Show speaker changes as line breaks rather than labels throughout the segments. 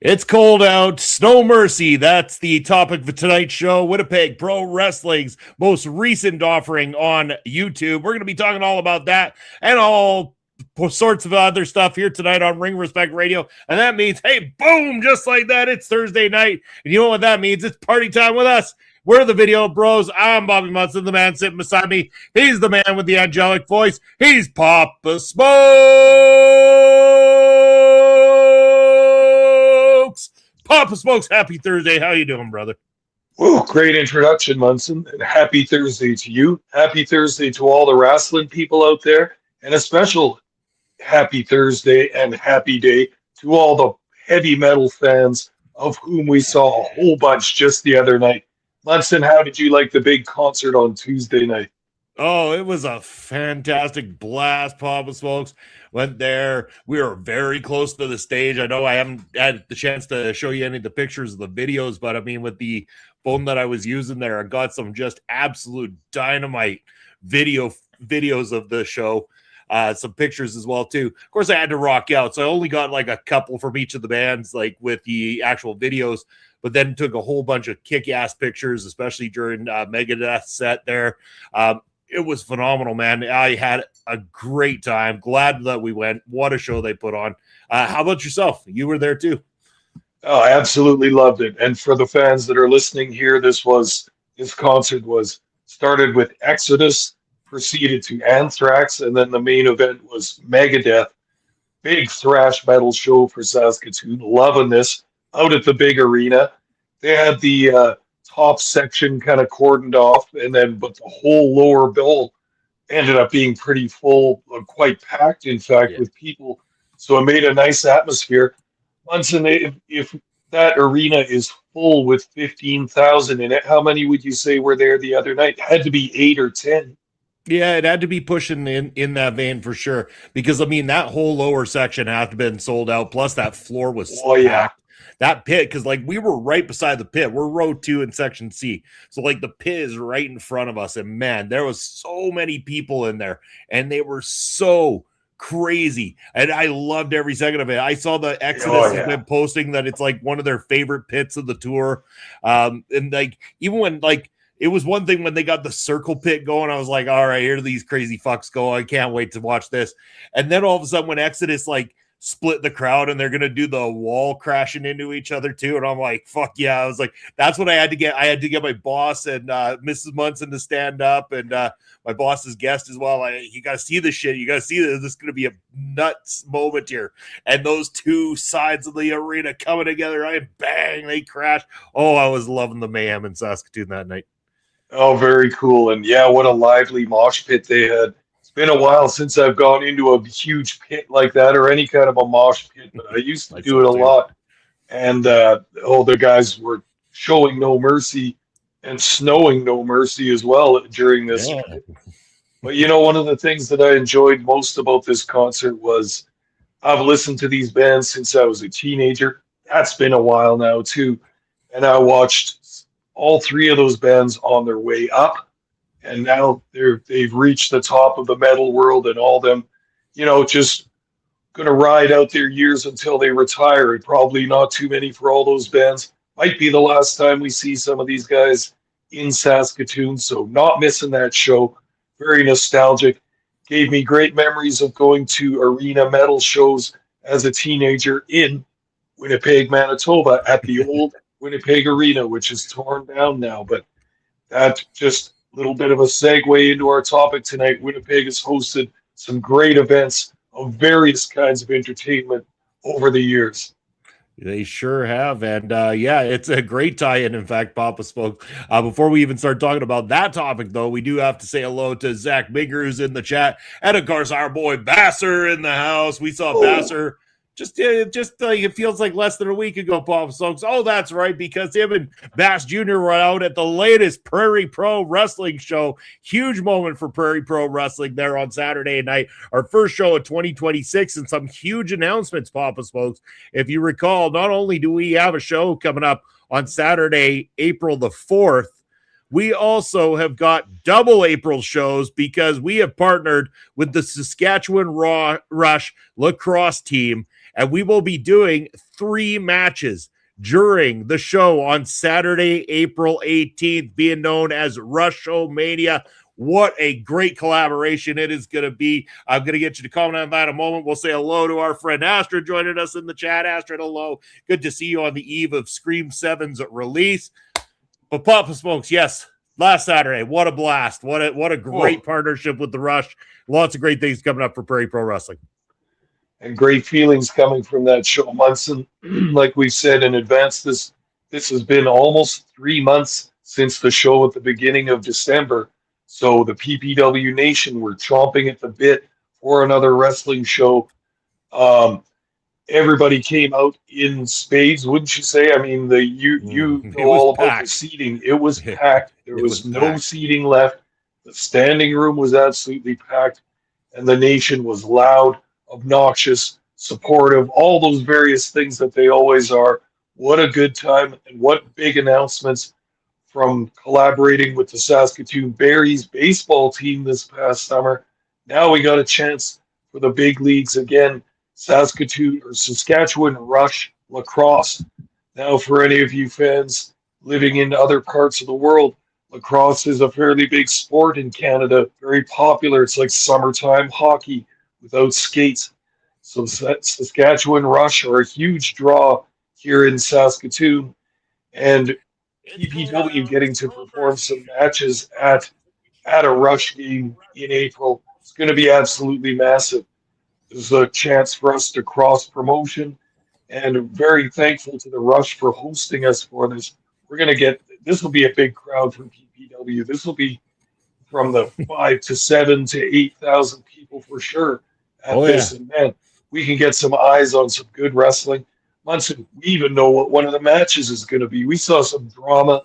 It's cold out. No mercy. That's the topic for tonight's show. Winnipeg Pro Wrestling's most recent offering on YouTube. We're going to be talking all about that and all sorts of other stuff here tonight on Ring Respect Radio. And that means, hey, boom, just like that, it's Thursday night. And you know what that means? It's party time with us. We're the Video Bros. I'm Bobby Munson, the man sitting beside me. He's the man with the angelic voice. He's Papa Smokes. Papa Smokes, happy Thursday. How you doing, brother?
Oh, great introduction, Munson. And happy Thursday to you. Happy Thursday to all the wrestling people out there. And a special happy Thursday and happy day to all the heavy metal fans, of whom we saw a whole bunch just the other night. Munson, how did you like the big concert on Tuesday night?
Oh, it was a fantastic blast, Papa Smokes. Went there. We were very close to the stage. I know I haven't had the chance to show you any of the pictures of the videos, but I mean, with the phone that I was using there, I got some just absolute dynamite videos of the show. Some pictures as well, too. Of course, I had to rock out, so I only got like a couple from each of the bands, like with the actual videos, but then took a whole bunch of kick-ass pictures, especially during Megadeth's set there. It was phenomenal, man. I had a great time. Glad that we went. What a show they put on. How about yourself? You were there, too.
Oh, I absolutely loved it. And for the fans that are listening here, this concert was started with Exodus, proceeded to Anthrax, and then the main event was Megadeth. Big thrash metal show for Saskatoon. Loving this. Out at the big arena. They had the top section kind of cordoned off, but the whole lower bill ended up being pretty full, quite packed, in fact, with people. So it made a nice atmosphere. Munson, if that arena is full with 15,000 in it, how many would you say were there the other night? It had to be 8 or 10.
Yeah, it had to be pushing in that vein for sure. Because, I mean, that whole lower section had to have been sold out. Plus, that floor was packed. That pit, because, like, we were right beside the pit. We're row 2 in section C. So, like, the pit is right in front of us. And, man, there was so many people in there. And they were so crazy. And I loved every second of it. I saw the Exodus has been posting that it's, like, one of their favorite pits of the tour. And, like, even when, like, it was one thing when they got the circle pit going. I was like, all right, here these crazy fucks go. I can't wait to watch this. And then all of a sudden when Exodus, like, split the crowd and they're going to do the wall crashing into each other too. And I'm like, fuck yeah. I was like, that's what I had to get. I had to get my boss and Mrs. Munson to stand up and my boss's guest as well. You got to see this shit. You got to see this. This is going to be a nuts moment here. And those two sides of the arena coming together, bang, they crashed. Oh, I was loving the mayhem in Saskatoon that night.
Oh, very cool. And yeah, what a lively mosh pit they had. It's been a while since I've gone into a huge pit like that or any kind of a mosh pit, but I used to do it a lot. And the guys were showing no mercy and snowing no mercy as well during this. Yeah. But you know, one of the things that I enjoyed most about this concert was I've listened to these bands since I was a teenager. That's been a while now too. And I watched all three of those bands on their way up, and now they've reached the top of the metal world, and all them, you know, just going to ride out their years until they retire. And probably not too many for all those bands. Might be the last time we see some of these guys in Saskatoon, so not missing that show. Very nostalgic. Gave me great memories of going to arena metal shows as a teenager in Winnipeg, Manitoba, at the old Winnipeg Arena, which is torn down now. But that's just a little bit of a segue into our topic tonight. Winnipeg has hosted some great events of various kinds of entertainment over the years.
They sure have. And it's a great tie-in. In fact, Papa spoke. Before we even start talking about that topic, though, we do have to say hello to Zach Bigger, who's in the chat. And of course, our boy Basser in the house. We saw Basser it feels like less than a week ago, Papa Smokes. Oh, that's right, because him and Bass Jr. were out at the latest Prairie Pro Wrestling show. Huge moment for Prairie Pro Wrestling there on Saturday night. Our first show of 2026 and some huge announcements, Papa Smokes. If you recall, not only do we have a show coming up on Saturday, April the 4th, we also have got double April shows because we have partnered with the Saskatchewan Rush lacrosse team. And we will be doing 3 matches during the show on Saturday, April 18th, being known as Rush-O-Mania. What a great collaboration it is going to be. I'm going to get you to comment on that in a moment. We'll say hello to our friend Astrid joining us in the chat. Astrid, hello. Good to see you on the eve of Scream 7's release. But Papa Smokes, yes, last Saturday, what a blast. What a great partnership with the Rush. Lots of great things coming up for Prairie Pro Wrestling.
And great feelings coming from that show, Munson. Like we said in advance, this has been almost 3 months since the show at the beginning of December. So the PPW Nation were chomping at the bit for another wrestling show. Everybody came out in spades, wouldn't you say? I mean, you know all about the seating. It was packed. There was no seating left. The standing room was absolutely packed, and the Nation was loud, obnoxious, supportive, all those various things that they always are. What a good time, and what big announcements from collaborating with the Saskatoon Berries baseball team this past summer. Now we got a chance for the big leagues again. Saskatchewan Rush Lacrosse. Now, for any of you fans living in other parts of the world, lacrosse is a fairly big sport in Canada, very popular. It's like summertime hockey without skates. So Saskatchewan Rush are a huge draw here in Saskatoon, and PPW getting to perform some matches at a Rush game in April. It's going to be absolutely massive. There's a chance for us to cross promotion, and very thankful to the Rush for hosting us for this. This will be a big crowd for PPW. This will be from the 5 to 7 to 8,000 people for sure at this event. We can get some eyes on some good wrestling. Munson, we even know what one of the matches is going to be. We saw some drama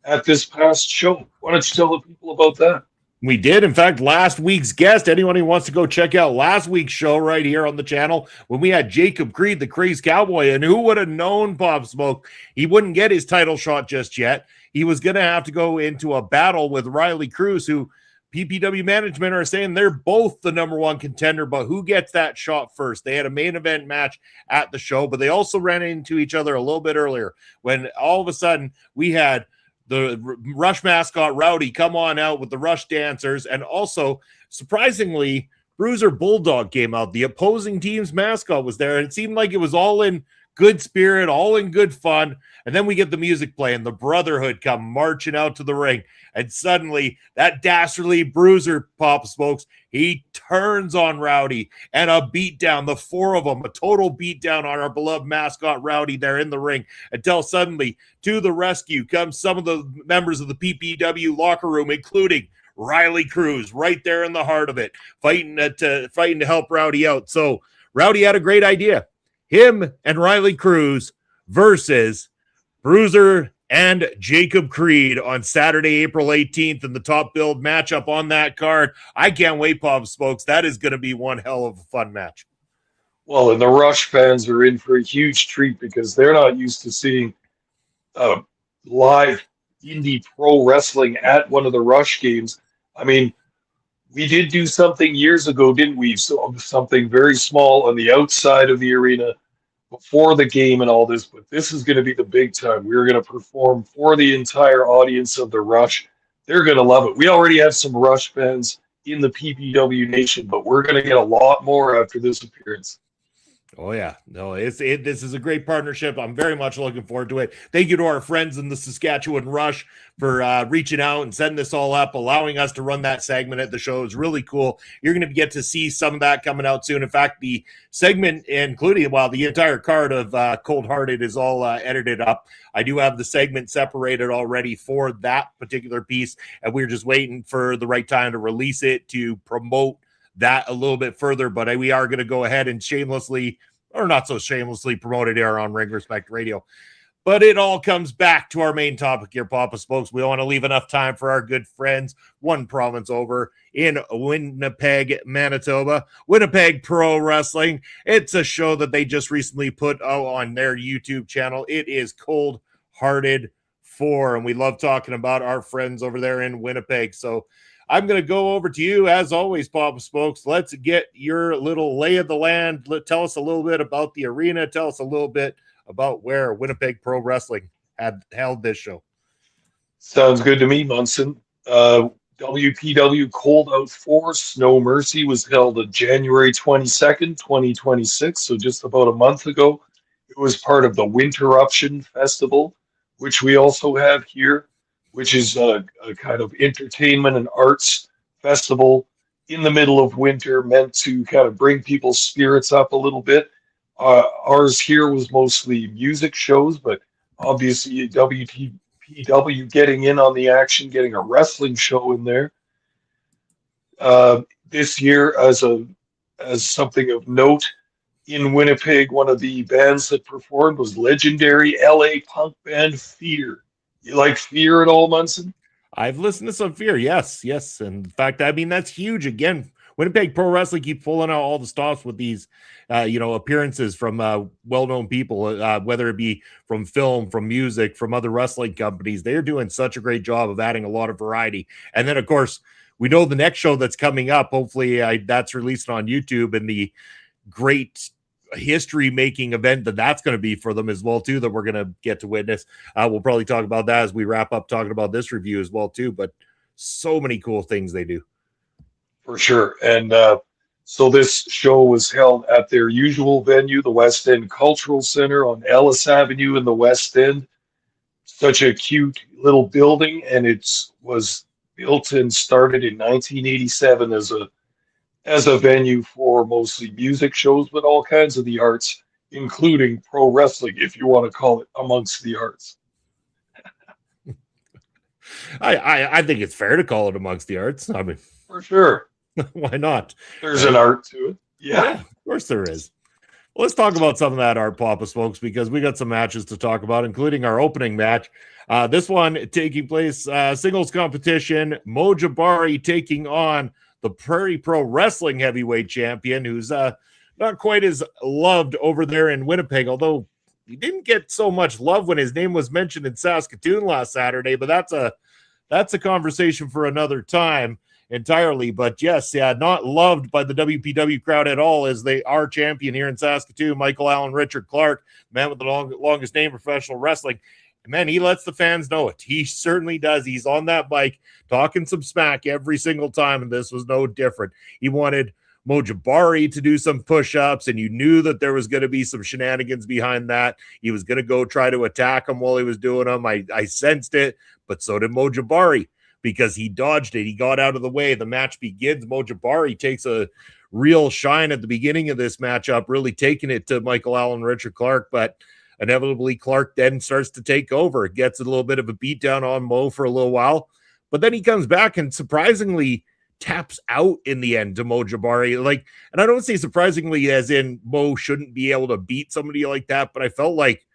at this past show. Why don't you tell the people about that?
We did. In fact, last week's guest, anyone who wants to go check out last week's show right here on the channel, when we had Jacob Creed, the Crazed Cowboy, and who would have known, Pop Smoke, he wouldn't get his title shot just yet. He was going to have to go into a battle with Riley Cruz, who PPW management are saying they're both the #1 contender, but who gets that shot first? They had a main event match at the show, but they also ran into each other a little bit earlier when all of a sudden we had the Rush mascot Rowdy come on out with the Rush dancers, and also, surprisingly, Bruiser Bulldog came out. The opposing team's mascot was there, and it seemed like it was all in good spirit, all in good fun. And then we get the music playing, the Brotherhood come marching out to the ring, and suddenly that dastardly Bruiser, Pop Smokes, he turns on Rowdy, and a beatdown, the 4 of them, a total beatdown on our beloved mascot Rowdy there in the ring, until suddenly to the rescue comes some of the members of the PPW locker room, including Riley Cruz, right there in the heart of it, fighting to help Rowdy out. So Rowdy had a great idea. Him and Riley Cruz versus Bruiser and Jacob Creed on Saturday, April 18th, in the top build matchup on that card. I can't wait, Pop Smokes. That is going to be one hell of a fun match.
Well, and the Rush fans are in for a huge treat because they're not used to seeing live indie pro wrestling at one of the Rush games. I mean, we did do something years ago, didn't we? So, something very small on the outside of the arena before the game and all this, but this is going to be the big time. We're going to perform for the entire audience of the Rush. They're going to love it. We already have some Rush fans in the PPW Nation, but we're going to get a lot more after this appearance.
Oh yeah, no, this is a great partnership. I'm very much looking forward to it. Thank you to our friends in the Saskatchewan Rush for reaching out and setting this all up, allowing us to run that segment at the show. Is really cool. You're going to get to see some of that coming out soon. In fact, the segment, including the entire card of Cold Hearted, is all edited up. I do have the segment separated already for that particular piece, and we're just waiting for the right time to release it to promote that a little bit further, but we are going to go ahead and shamelessly, or not so shamelessly, promote it here on Ring Respect Radio. But it all comes back to our main topic here, Papa Smokes. We don't want to leave enough time for our good friends, one province over in Winnipeg, Manitoba. Winnipeg Pro Wrestling. It's a show that they just recently put on their YouTube channel. It is Cold Hearted 4, and we love talking about our friends over there in Winnipeg. So I'm going to go over to you, as always, Papa Smokes. Let's get your little lay of the land. Tell us a little bit about the arena. Tell us a little bit about where Winnipeg Pro Wrestling had held this show.
Sounds good to me, Munson. WPW Cold Out 4 Snow Mercy was held on January 22nd, 2026, so just about a month ago. It was part of the Winterruption Festival, which we also have here, which is a kind of entertainment and arts festival in the middle of winter meant to kind of bring people's spirits up a little bit. Ours here was mostly music shows, but obviously WPW getting in on the action, getting a wrestling show in there. This year, as something of note, in Winnipeg, one of the bands that performed was legendary LA punk band Fear. You like Fear at all, Munson?
I've listened to some Fear, yes. And in fact, I mean, that's huge. Again, Winnipeg Pro Wrestling keep pulling out all the stops with these, appearances from well-known people, whether it be from film, from music, from other wrestling companies. They're doing such a great job of adding a lot of variety. And then, of course, we know the next show that's coming up. Hopefully, that's released on YouTube, and the great history-making event that's going to be for them as well, too, that we're going to get to witness. We'll probably talk about that as we wrap up talking about this review as well, too. But so many cool things they do.
For sure. And so this show was held at their usual venue, the West End Cultural Center on Ellis Avenue in the West End. Such a cute little building, and it was built and started in 1987 as a venue for mostly music shows, but all kinds of the arts, including pro wrestling, if you want to call it amongst the arts.
I think it's fair to call it amongst the arts. I mean,
for sure.
Why not?
There's an art to it. Yeah,
of course there is. Well, let's talk about some of that art, Papa Smokes, because we got some matches to talk about, including our opening match. This one taking place singles competition. Mo Jabari taking on the Prairie Pro Wrestling heavyweight champion, who's not quite as loved over there in Winnipeg, although he didn't get so much love when his name was mentioned in Saskatoon last Saturday. But that's a conversation for another time entirely. But yes, not loved by the WPW crowd at all, as they are champion here in Saskatoon, Michael Allen Richard Clark, man with the longest name in professional wrestling. Man, he lets the fans know it. He certainly does. He's on that mic talking some smack every single time, and this was no different. He wanted Mo Jabari to do some push-ups, and you knew that there was going to be some shenanigans behind that. He was going to go try to attack him while he was doing them. I sensed it, but so did Mo Jabari, because he dodged it. He got out of the way. The match begins. Mo Jabari takes a real shine at the beginning of this matchup, really taking it to Michael Allen Richard Clark, but inevitably, Clark then starts to take over. Gets a little bit of a beatdown on Mo for a little while, but then he comes back and surprisingly taps out in the end to Mo Jabari. And I don't say surprisingly as in Mo shouldn't be able to beat somebody like that, but I felt like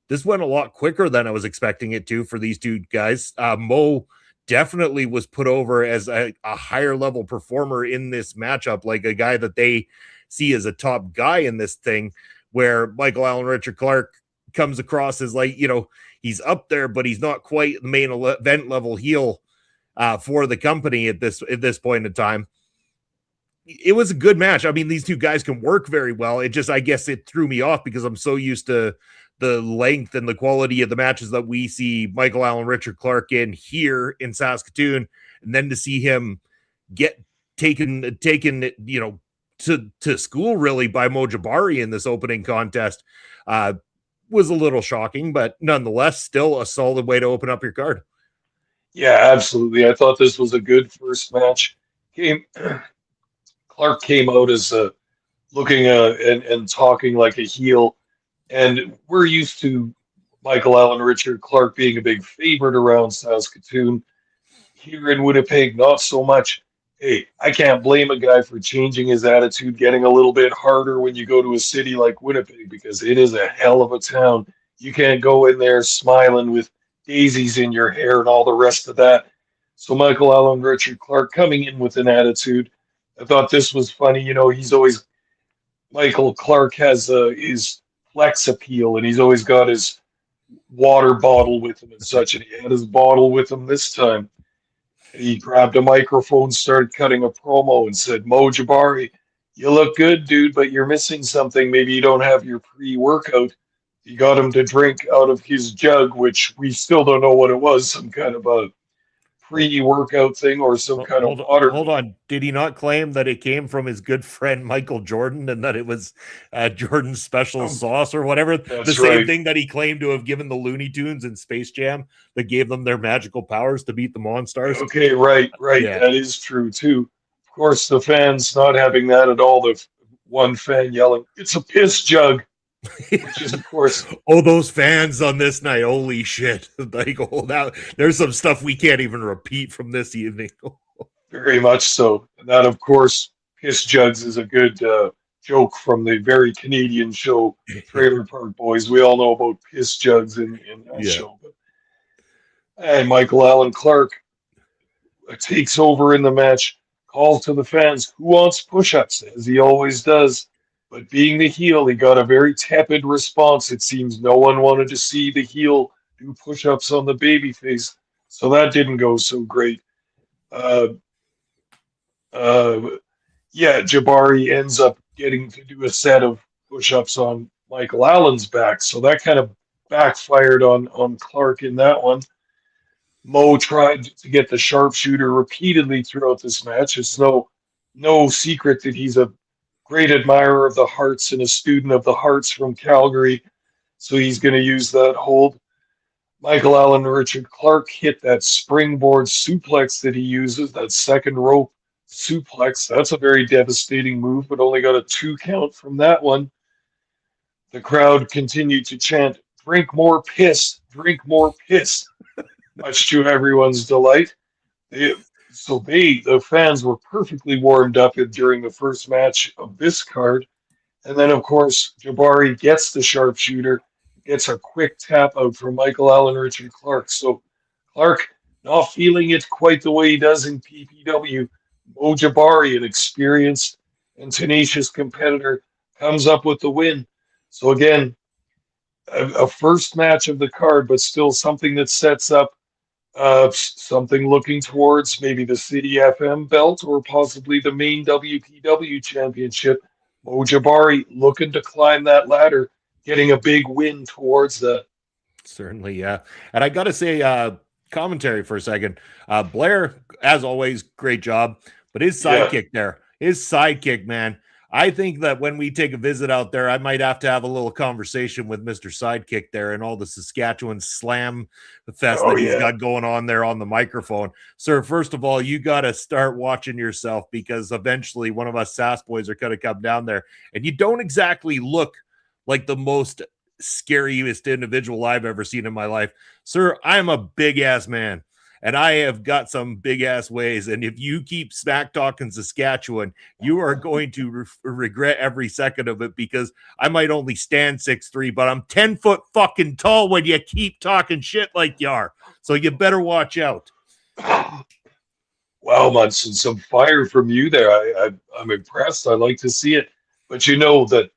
this went a lot quicker than I was expecting it to for these two guys. Mo definitely was put over as a higher level performer in this matchup, like a guy that they see as a top guy in this thing, where Michael Allen Richard Clark comes across as he's up there, but he's not quite the main event level heel for the company at this point in time. It was a good match. I mean, these two guys can work very well. It just, I guess it threw me off because I'm so used to the length and the quality of the matches that we see Michael Allen Richard Clark in here in Saskatoon, and then to see him get taken to school really by Mo Jabari in this opening contest was a little shocking, but nonetheless, still a solid way to open up your card.
Yeah, absolutely. I thought this was a good first match. Clark came out as looking and talking like a heel, and we're used to Michael Allen Richard Clark being a big favorite around Saskatoon. Here in Winnipeg, not so much. Hey, I can't blame a guy for changing his attitude, getting a little bit harder when you go to a city like Winnipeg, because it is a hell of a town. You can't go in there smiling with daisies in your hair and all the rest of that. So Michael Allen Richard Clark coming in with an attitude. I thought this was funny. Michael Clark has his flex appeal, and he's always got his water bottle with him and such, and he had his bottle with him this time. He grabbed a microphone, started cutting a promo, and said, Mo Jabari, you look good, dude, but you're missing something. Maybe you don't have your pre-workout. He got him to drink out of his jug, which we still don't know what it was, some kind of a pre-workout thing or some kind of water.
Hold on. Did he not claim that it came from his good friend Michael Jordan and that it was Jordan's special sauce or whatever? The same thing that he claimed to have given the Looney Tunes in Space Jam that gave them their magical powers to beat the Monstars.
Okay, right. Yeah. That is true too. Of course, the fans not having that at all. The one fan yelling, "It's a piss jug." Which is, of course,
those fans on this night, holy shit. Like, there's some stuff we can't even repeat from this evening.
Very much so. And that, of course, piss jugs is a good joke from the very Canadian show Trailer Park Boys. We all know about piss jugs in that show. And Michael Allen Clark takes over in the match, calls to the fans, who wants push-ups, as he always does. But being the heel, he got a very tepid response. It seems no one wanted to see the heel do push-ups on the babyface, so that didn't go so great. Jabari ends up getting to do a set of push-ups on Michael Allen's back, so that kind of backfired on Clark in that one. Mo tried to get the sharpshooter repeatedly throughout this match. It's no secret that he's a great admirer of the Hearts and a student of the Hearts from Calgary, so he's going to use that hold. Michael Allen and Richard Clark hit that springboard suplex that he uses, that second rope suplex. That's a very devastating move, but only got a 2 count from that one. The crowd continued to chant, "Drink more piss, drink more piss," much to everyone's delight. The fans were perfectly warmed up during the first match of this card. And then, of course, Jabari gets the sharpshooter, gets a quick tap out from Michael Allen and Richard Clark. So Clark, not feeling it quite the way he does in PPW, Mo Jabari, an experienced and tenacious competitor, comes up with the win. So again, a first match of the card, but still something that sets up something looking towards maybe the City FM belt or possibly the main WPW championship. Mo Jabari looking to climb that ladder, getting a big win towards that.
Certainly, yeah. And I got to say, commentary for a second. Blair, as always, great job. But his sidekick his sidekick, man. I think that when we take a visit out there, I might have to have a little conversation with Mr. Sidekick there and all the Saskatchewan slam fest that he's got going on there on the microphone. Sir, first of all, you got to start watching yourself because eventually one of us Sass boys are going to come down there and you don't exactly look like the most scariest individual I've ever seen in my life. Sir, I'm a big ass man. And I have got some big ass ways. And if you keep smack talking Saskatchewan, you are going to regret every second of it because I might only stand 6'3", but I'm 10 foot fucking tall when you keep talking shit like you are. So you better watch out.
Wow, Munson, some fire from you there. I'm impressed. I like to see it. But you know that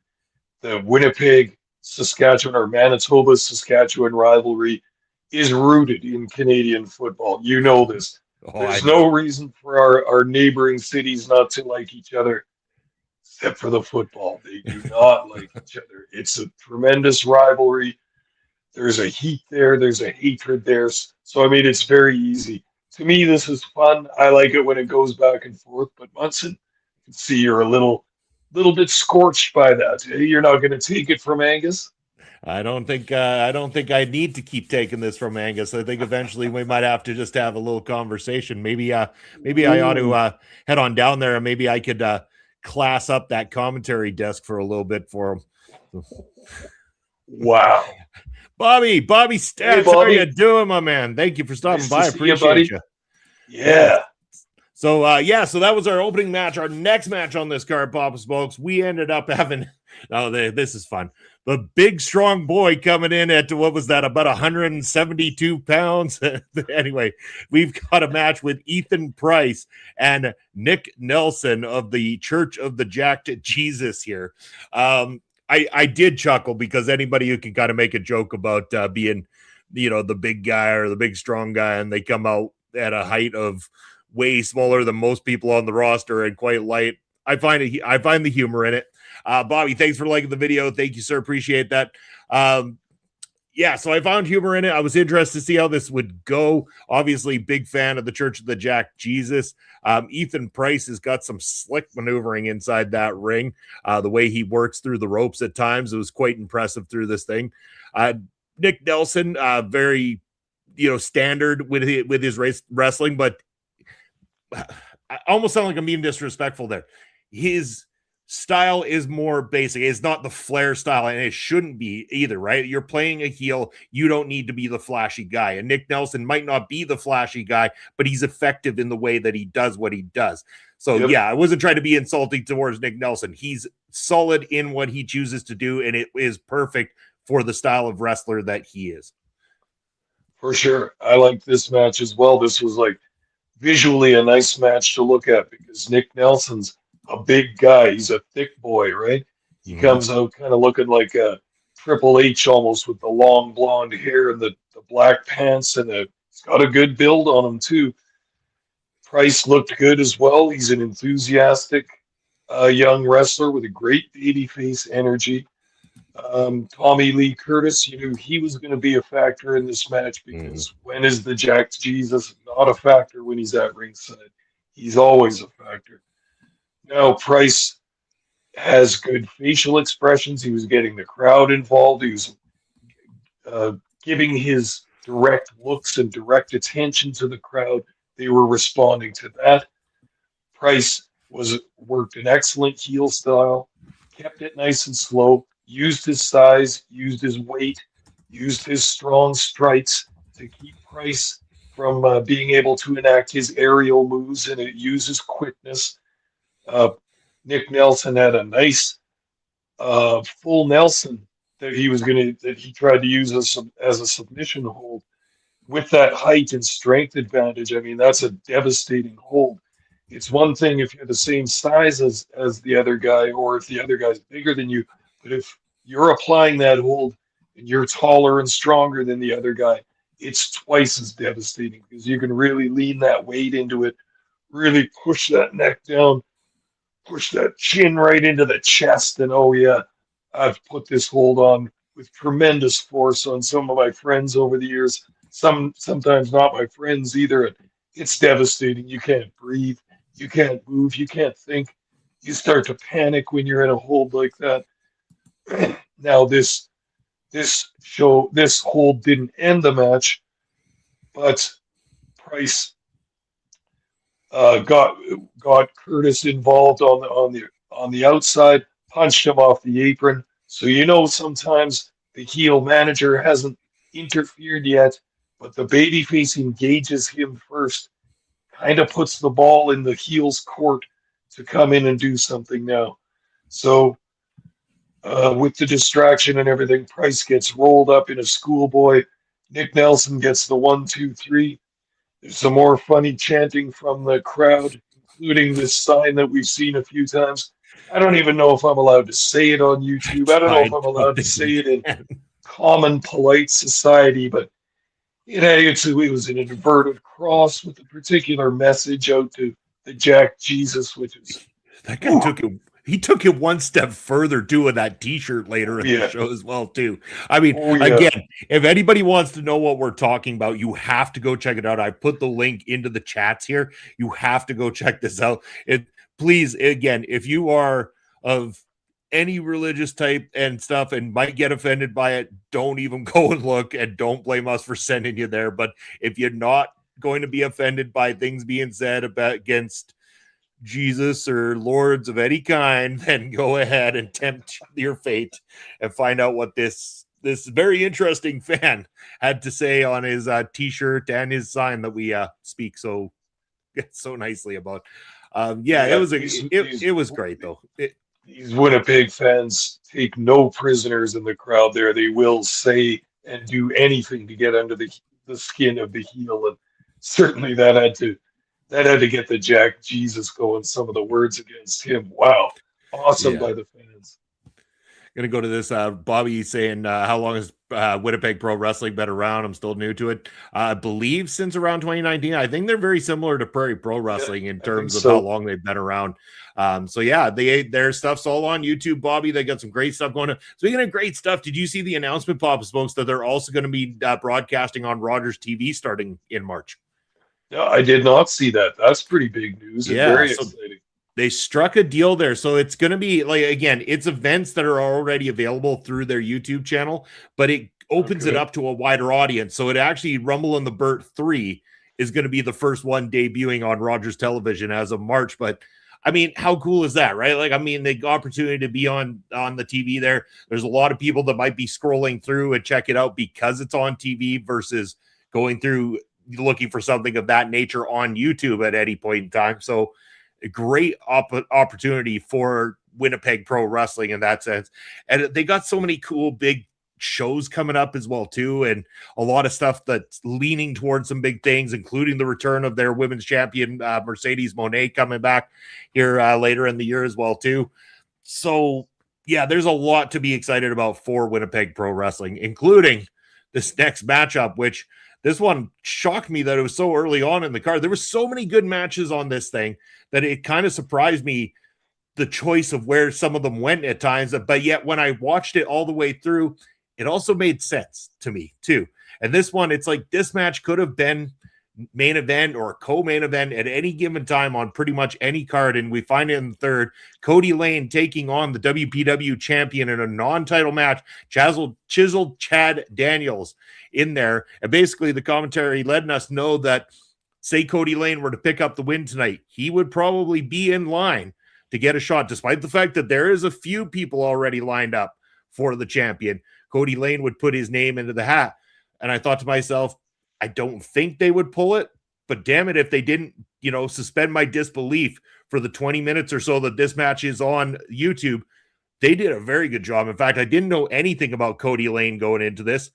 the Winnipeg, Saskatchewan or Manitoba, Saskatchewan rivalry is rooted in Canadian football. You know this. There's no reason for our neighboring cities not to like each other, except for the football. They do not like each other. It's a tremendous rivalry. There's a heat there. There's a hatred there. So, I mean, it's very easy. To me, this is fun. I like it when it goes back and forth. But Munson, I can see you're a little bit scorched by that. You're not going to take it from Angus.
I don't think I need to keep taking this from Angus. I think eventually we might have to just have a little conversation. Maybe I ought to head on down there and maybe I could class up that commentary desk for a little bit for him.
Wow.
Bobby Stats, hey, Bobby. How are you doing, my man? Thank you for stopping by. I appreciate you.
Yeah.
So so that was our opening match. Our next match on this card, Papa Smokes, we ended up having this is fun. The big strong boy coming in at what was that, about 172 pounds. Anyway, we've got a match with Ethan Price and Nick Nelson of the Church of the Jacked Jesus here. I did chuckle because anybody who can kind of make a joke about being, the big guy or the big strong guy, and they come out at a height of way smaller than most people on the roster and quite light. I find the humor in it. Bobby, thanks for liking the video. Thank you, sir. Appreciate that. Yeah, so I found humor in it. I was interested to see how this would go. Obviously, big fan of the Church of the Jack Jesus. Ethan Price has got some slick maneuvering inside that ring. The way he works through the ropes at times, it was quite impressive through this thing. Nick Nelson, very, standard with his wrestling, but I almost sound like I'm being disrespectful there. His style is more basic. It's not the Flair style, and it shouldn't be either, right? You're playing a heel. You don't need to be the flashy guy. And Nick Nelson might not be the flashy guy, but he's effective in the way that he does what he does. So, yeah, I wasn't trying to be insulting towards Nick Nelson. He's solid in what he chooses to do, and it is perfect for the style of wrestler that he is.
For sure. I like this match as well. This was like visually a nice match to look at because Nick Nelson's a big guy. He's a thick boy, right? He comes out kind of looking like a Triple H almost with the long blonde hair and the black pants, and he's got a good build on him too. Price looked good as well. He's an enthusiastic young wrestler with a great babyface energy. Tommy Lee Curtis, you knew he was going to be a factor in this match because when is the Jack Jesus not a factor when he's at ringside? He's always a factor. Now, Price has good facial expressions. He was getting the crowd involved. He was giving his direct looks and direct attention to the crowd. They were responding to that. Price worked an excellent heel style, kept it nice and slow, used his size, used his weight, used his strong strikes to keep Price from being able to enact his aerial moves, and it uses quickness. Nick Nelson had a nice full Nelson that he tried to use as a submission hold. With that height and strength advantage, I mean, that's a devastating hold. It's one thing if you're the same size as the other guy, or if the other guy's bigger than you, but if you're applying that hold and you're taller and stronger than the other guy, it's twice as devastating because you can really lean that weight into it, really push that neck down, push that chin right into the chest, and oh yeah, I've put this hold on with tremendous force on some of my friends over the years. Sometimes not my friends either. It's devastating. You can't breathe. You can't move. You can't think. You start to panic when you're in a hold like that. Now this hold didn't end the match, but Price got Curtis involved on the outside, punched him off the apron. So sometimes the heel manager hasn't interfered yet, but the babyface engages him first, kind of puts the ball in the heel's court to come in and do something now. So with the distraction and everything, Price gets rolled up in a schoolboy. Nick Nelson gets the 1, 2, 3. There's some more funny chanting from the crowd, including this sign that we've seen a few times. I don't even know if I'm allowed to say it on YouTube. I don't know if I'm allowed to say it in common, polite society, but it was an inverted cross with a particular message out to the Jack Jesus, which is...
That guy took it one step further doing that t-shirt later in the show as well too. I mean, again, if anybody wants to know what we're talking about, you have to go check it out. I put the link into the chats here. You have to go check this out. Please, again, if you are of any religious type and stuff and might get offended by it, don't even go and look, and don't blame us for sending you there. But if you're not going to be offended by things being said against Jesus or lords of any kind, then go ahead and tempt your fate and find out what this very interesting fan had to say on his t-shirt and his sign that we speak so nicely about. It was great though.
These Winnipeg fans take no prisoners in the crowd there. They will say and do anything to get under the skin of the heel, and certainly that had to get the Jack Jesus going. Some of the words against him. Wow. Awesome by the fans.
Going to go to this. Bobby saying, how long has Winnipeg Pro Wrestling been around. I'm still new to it. I believe since around 2019. I think they're very similar to Prairie Pro Wrestling in terms of how long they've been around. So yeah, their stuff's all on YouTube, Bobby. They got some great stuff going on. Speaking of great stuff, did you see the announcement, Papa Smokes, that they're also going to be broadcasting on Rogers TV starting in March?
No, I did not see that. That's pretty big news and very exciting.
They struck a deal there. So it's going to be like, again, it's events that are already available through their YouTube channel, but it opens it up to a wider audience. So it actually, Rumble in the Burt 3 is going to be the first one debuting on Rogers Television as of March. But I mean, how cool is that, right? Like, I mean, the opportunity to be on the TV there. There's a lot of people that might be scrolling through and check it out because it's on TV versus going through looking for something of that nature on YouTube at any point in time. So a great opportunity for Winnipeg Pro Wrestling in that sense. And they got so many cool big shows coming up as well too, and a lot of stuff that's leaning towards some big things, including the return of their women's champion Mercedes Moné coming back here later in the year as well too. So yeah, there's a lot to be excited about for Winnipeg Pro Wrestling, including this next matchup, which this one shocked me that it was so early on in the card. There were so many good matches on this thing that it kind of surprised me, the choice of where some of them went at times. But yet when I watched it all the way through, it also made sense to me too. And this one, it's like this match could have been main event or co-main event at any given time on pretty much any card. And we find it in the third, Cody Lane taking on the WPW champion in a non-title match, Chiseled Chad Daniels in there. And basically the commentary letting us know that, say Cody Lane were to pick up the win tonight, he would probably be in line to get a shot, despite the fact that there is a few people already lined up for the champion. Cody Lane would put his name into the hat. And I thought to myself, I don't think they would pull it, but damn it, if they didn't, suspend my disbelief for the 20 minutes or so that this match is on YouTube, they did a very good job. In fact, I didn't know anything about Cody Lane going into this,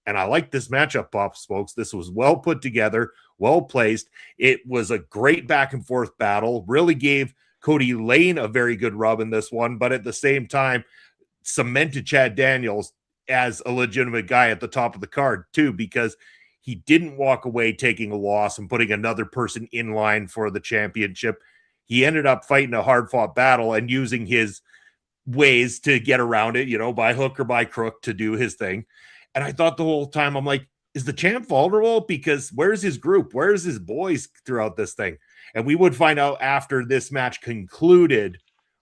and I like this matchup, Pop Smokes. This was well put together, well placed. It was a great back and forth battle, really gave Cody Lane a very good rub in this one, but at the same time, cemented Chad Daniels as a legitimate guy at the top of the card too, because he didn't walk away taking a loss and putting another person in line for the championship. He ended up fighting a hard-fought battle and using his ways to get around it, by hook or by crook to do his thing. And I thought the whole time, I'm like, is the champ vulnerable? Because where's his group? Where's his boys throughout this thing? And we would find out after this match concluded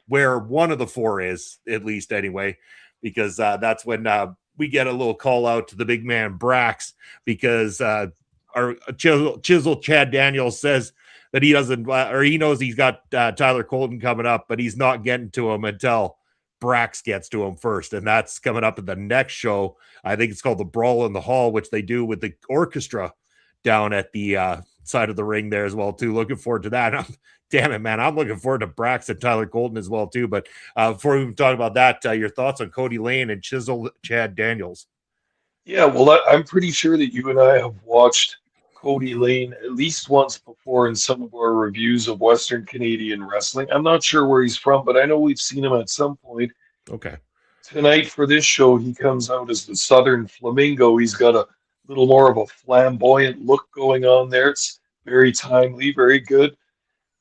where one of the four is, at least anyway, because that's when we get a little call out to the big man Brax, because our Chisel Chad Daniels says that he doesn't, or he knows he's got Tyler Colton coming up, but he's not getting to him until Brax gets to him first. And that's coming up in the next show. I think it's called the Brawl in the Hall, which they do with the orchestra down at the side of the ring there as well too. Looking forward to that. Damn it, man. I'm looking forward to Brax and Tyler Colton as well too. But before we even talk about that, your thoughts on Cody Lane and Chisel Chad Daniels?
Yeah, well, I'm pretty sure that you and I have watched Cody Lane at least once before in some of our reviews of Western Canadian wrestling. I'm not sure where he's from, but I know we've seen him at some point.
Okay.
Tonight for this show, he comes out as the Southern Flamingo. He's got a little more of a flamboyant look going on there. It's very timely, very good.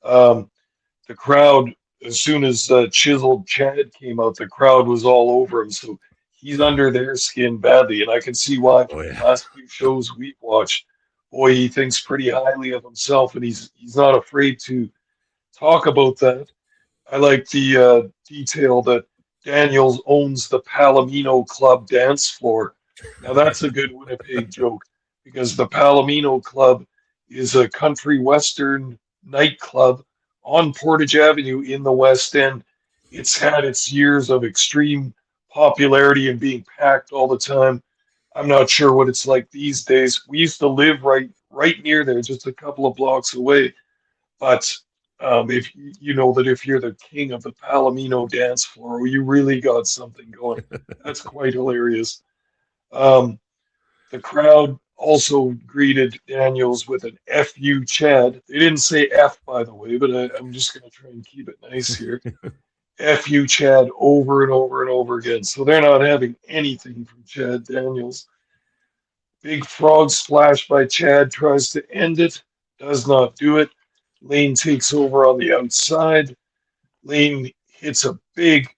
The crowd, as soon as Chiseled Chad came out, the crowd was all over him. So he's under their skin badly, and I can see why. From the last few shows we've watched, boy, he thinks pretty highly of himself, and he's not afraid to talk about that. I like the detail that Daniels owns the Palomino Club dance floor. Now that's a good Winnipeg joke, because the Palomino Club is a country western nightclub on Portage Avenue in the West End. It's had its years of extreme popularity and being packed all the time. I'm not sure what it's like these days. We used to live right near there, just a couple of blocks away. But if you know that if you're the king of the Palomino dance floor, you really got something going. That's quite hilarious. The crowd also greeted Daniels with an F you, Chad. They didn't say F, by the way, but I'm just going to try and keep it nice here. F you, Chad, over and over and over again. So they're not having anything from Chad Daniels. Big frog splash by Chad, tries to end it, does not do it. Lane takes over on the outside. Lane hits a big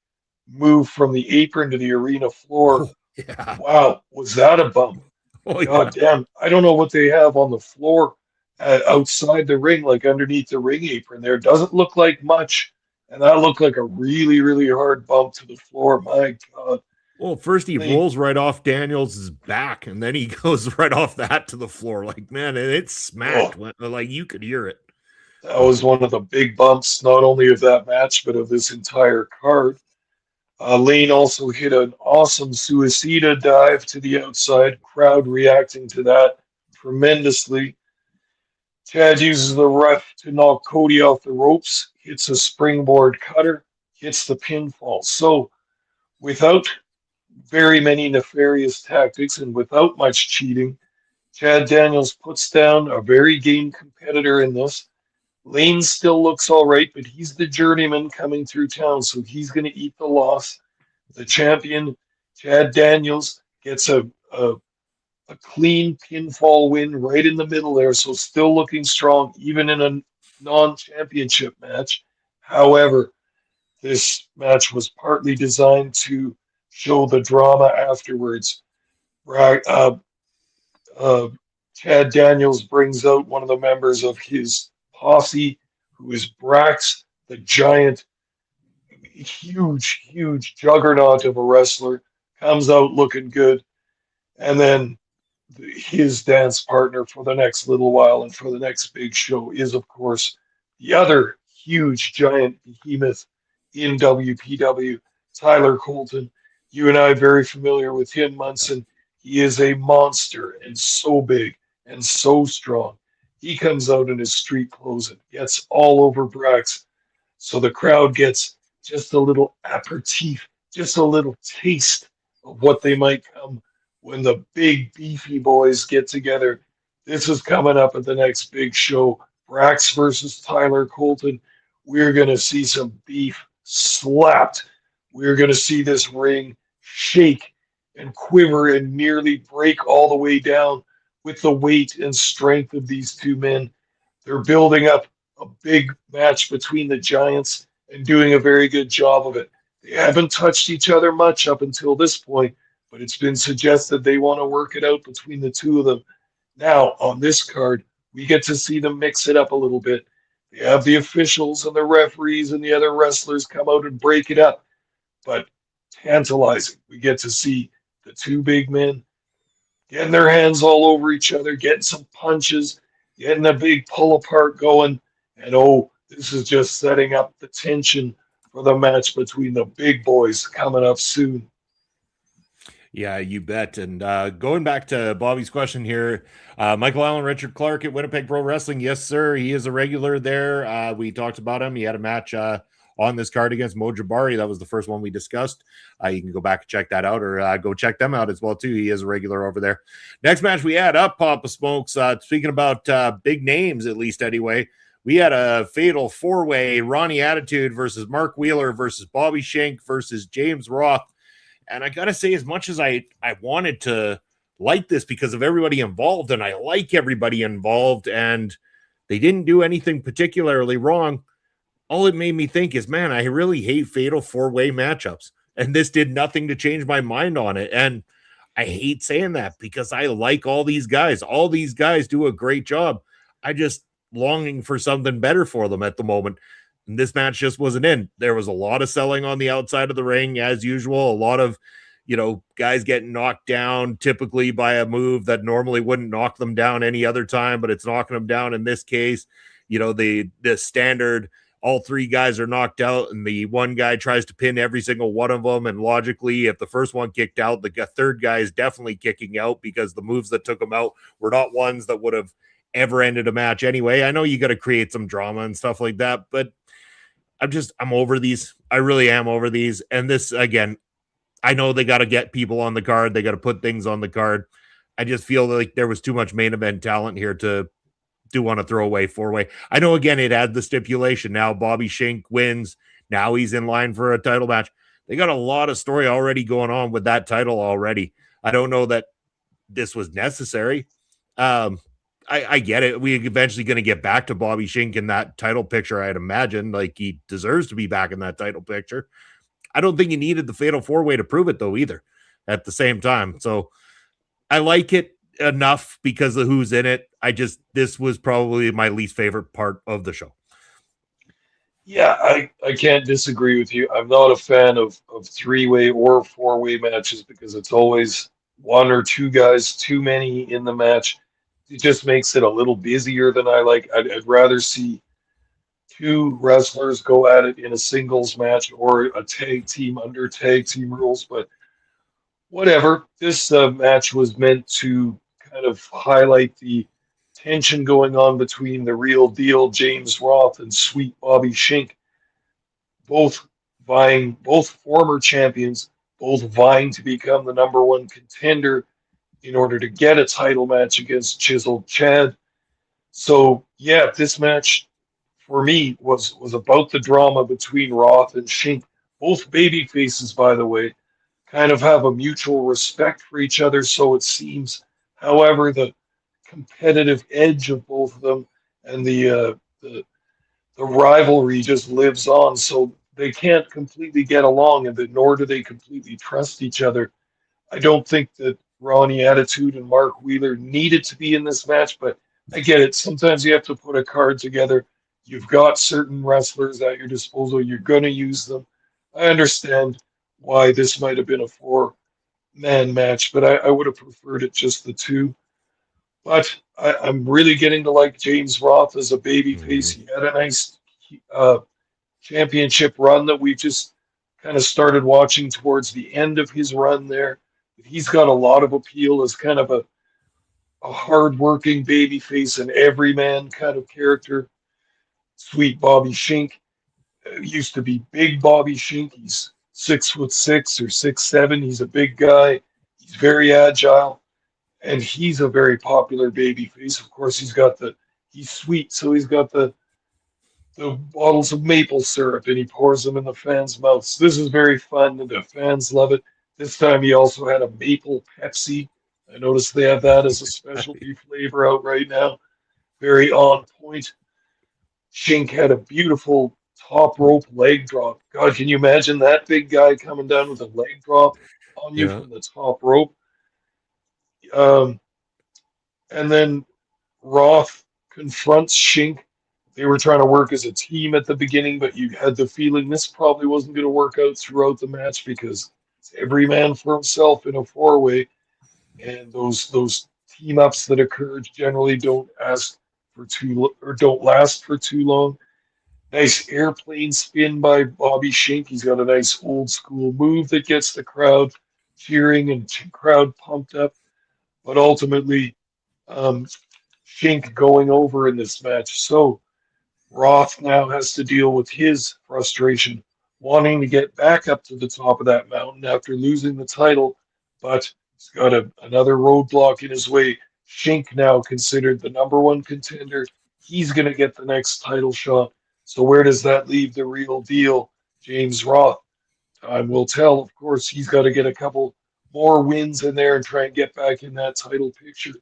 move from the apron to the arena floor.
Oh, yeah.
Wow, was that a bump?
Oh,
God
yeah.
damn. I don't know what they have on the floor outside the ring, like underneath the ring apron there. Doesn't look like much. And that looked like a really, really hard bump to the floor. My God.
Well, first he
Lane,
rolls right off Daniels' back, and then he goes right off that to the floor. Like, man, it smacked.
oh,
Like, you could hear it.
that was one of the big bumps, not only of that match, but of this entire card. Lane also hit an awesome suicida dive to the outside, crowd reacting to that tremendously. Chad uses the ref to knock Cody off the ropes, hits a springboard cutter, hits the pinfall. So, without very many nefarious tactics and without much cheating, Chad Daniels puts down a very game competitor in this. Lane still looks all right, but he's the journeyman coming through town, so he's going to eat the loss. The champion, Chad Daniels, gets a clean pinfall win right in the middle there, so still looking strong, even in a non-championship match. However, this match was partly designed to show the drama afterwards. Uh, uh, Chad Daniels brings out one of the members of his posse, who is Brax, the giant, huge, huge juggernaut of a wrestler, comes out looking good. And then his dance partner for the next little while and for the next big show is, of course, the other huge giant behemoth in WPW, Tyler Colton. You and I are very familiar with him, Munson. He is a monster and so big and so strong. He comes out in his street clothes and gets all over Brax. So the crowd gets just a little aperitif, just a little taste of what they might come when the big beefy boys get together. This is coming up at the next big show. Brax versus Tyler Colton. We're going to see some beef slapped. We're going to see this ring shake and quiver and nearly break all the way down with the weight and strength of these two men. They're building up a big match between the giants and doing a very good job of it. They haven't touched each other much up until this point, but it's been suggested they want to work it out between the two of them. Now, on this card, we get to see them mix it up a little bit. They have the officials and the referees and the other wrestlers come out and break it up, but tantalizing. We get to see the two big men getting their hands all over each other, getting some punches, getting a big pull apart going. And oh, this is just setting up the tension for the match between the big boys coming up soon.
Yeah, you bet. And going back to Bobby's question here, Michael Allen, Richard Clark at Winnipeg Pro Wrestling. Yes, sir. He is a regular there. We talked about him. He had a match on this card against Mo Jabari. That was the first one we discussed. You can go back and check that out, or go check them out as well, too. He is a regular over there. Next match we had up, Papa Smokes. Speaking about big names, at least anyway, we had a fatal four-way Ronnie Attitude versus Mark Wheeler versus Bobby Shank versus James Roth. And I got to say, as much as I wanted to like this because of everybody involved, and I like everybody involved, and they didn't do anything particularly wrong, all it made me think is, man, I really hate fatal four-way matchups. And this did nothing to change my mind on it. And I hate saying that because I like all these guys. All these guys do a great job. I just longing for something better for them at the moment. And this match just wasn't in. There was a lot of selling on the outside of the ring, as usual. A lot of, guys getting knocked down typically by a move that normally wouldn't knock them down any other time, but it's knocking them down in this case. The standard, all three guys are knocked out, and the one guy tries to pin every single one of them. And logically, if the first one kicked out, the third guy is definitely kicking out because the moves that took him out were not ones that would have ever ended a match anyway. I know you got to create some drama and stuff like that, but I'm over these. I really am over these. And this, again, I know they got to get people on the card. They got to put things on the card. I just feel like there was too much main event talent here to do want to throw away four-way. I know, again, it had the stipulation. Now Bobby Shank wins. Now he's in line for a title match. They got a lot of story already going on with that title already. I don't know that this was necessary. I get it. We're eventually going to get back to Bobby Shink in that title picture, I'd imagine. Like, he deserves to be back in that title picture. I don't think he needed the Fatal 4-Way to prove it, though, either, at the same time. So I like it enough because of who's in it. This was probably my least favorite part of the show.
Yeah, I can't disagree with you. I'm not a fan of 3-way or 4-way matches because it's always one or two guys too many in the match. It just makes it a little busier than I like. I'd rather see two wrestlers go at it in a singles match or a tag team under tag team rules. But whatever. This match was meant to kind of highlight the tension going on between the real deal James Roth and Sweet Bobby Shink, both former champions, both vying to become the number one contender in order to get a title match against Chiseled Chad. So yeah, this match for me was about the drama between Roth and Shink, both baby faces, by the way, kind of have a mutual respect for each other, so it seems. However, the competitive edge of both of them and the rivalry just lives on, so they can't completely get along, and nor do they completely trust each other. I don't think that Ronnie Attitude and Mark Wheeler needed to be in this match, but I get it. Sometimes you have to put a card together. You've got certain wrestlers at your disposal. You're going to use them. I understand why this might have been a four-man match, but I would have preferred it just the two. But I'm really getting to like James Roth as a babyface. He had a nice championship run that we've just kind of started watching towards the end of his run there. He's got a lot of appeal as kind of a hard-working babyface and everyman kind of character. Sweet Bobby Shink used to be Big Bobby Shink. He's 6'6" or 6'7". He's a big guy. He's very agile, and he's a very popular babyface. Of course, he's sweet, so he's got the bottles of maple syrup, and he pours them in the fans' mouths. This is very fun, and the fans love it. This time he also had a maple Pepsi. I noticed they have that as a specialty flavor out right now. Very on point. Shink had a beautiful top rope leg drop. God, can you imagine that big guy coming down with a leg drop on you from the top rope? And then Roth confronts Shink. They were trying to work as a team at the beginning, but you had the feeling this probably wasn't going to work out throughout the match because it's every man for himself in a four-way, and those team ups that occur generally don't last for too long. Nice airplane spin by Bobby Shink. He's got a nice old school move that gets the crowd cheering and crowd pumped up. But ultimately, Shink going over in this match. So Roth now has to deal with his frustration, wanting to get back up to the top of that mountain after losing the title, but he's got another roadblock in his way. Shink now considered the number one contender. He's going to get the next title shot. So where does that leave the real deal, James Roth? Time will tell. Of course, he's got to get a couple more wins in there and try and get back in that title picture.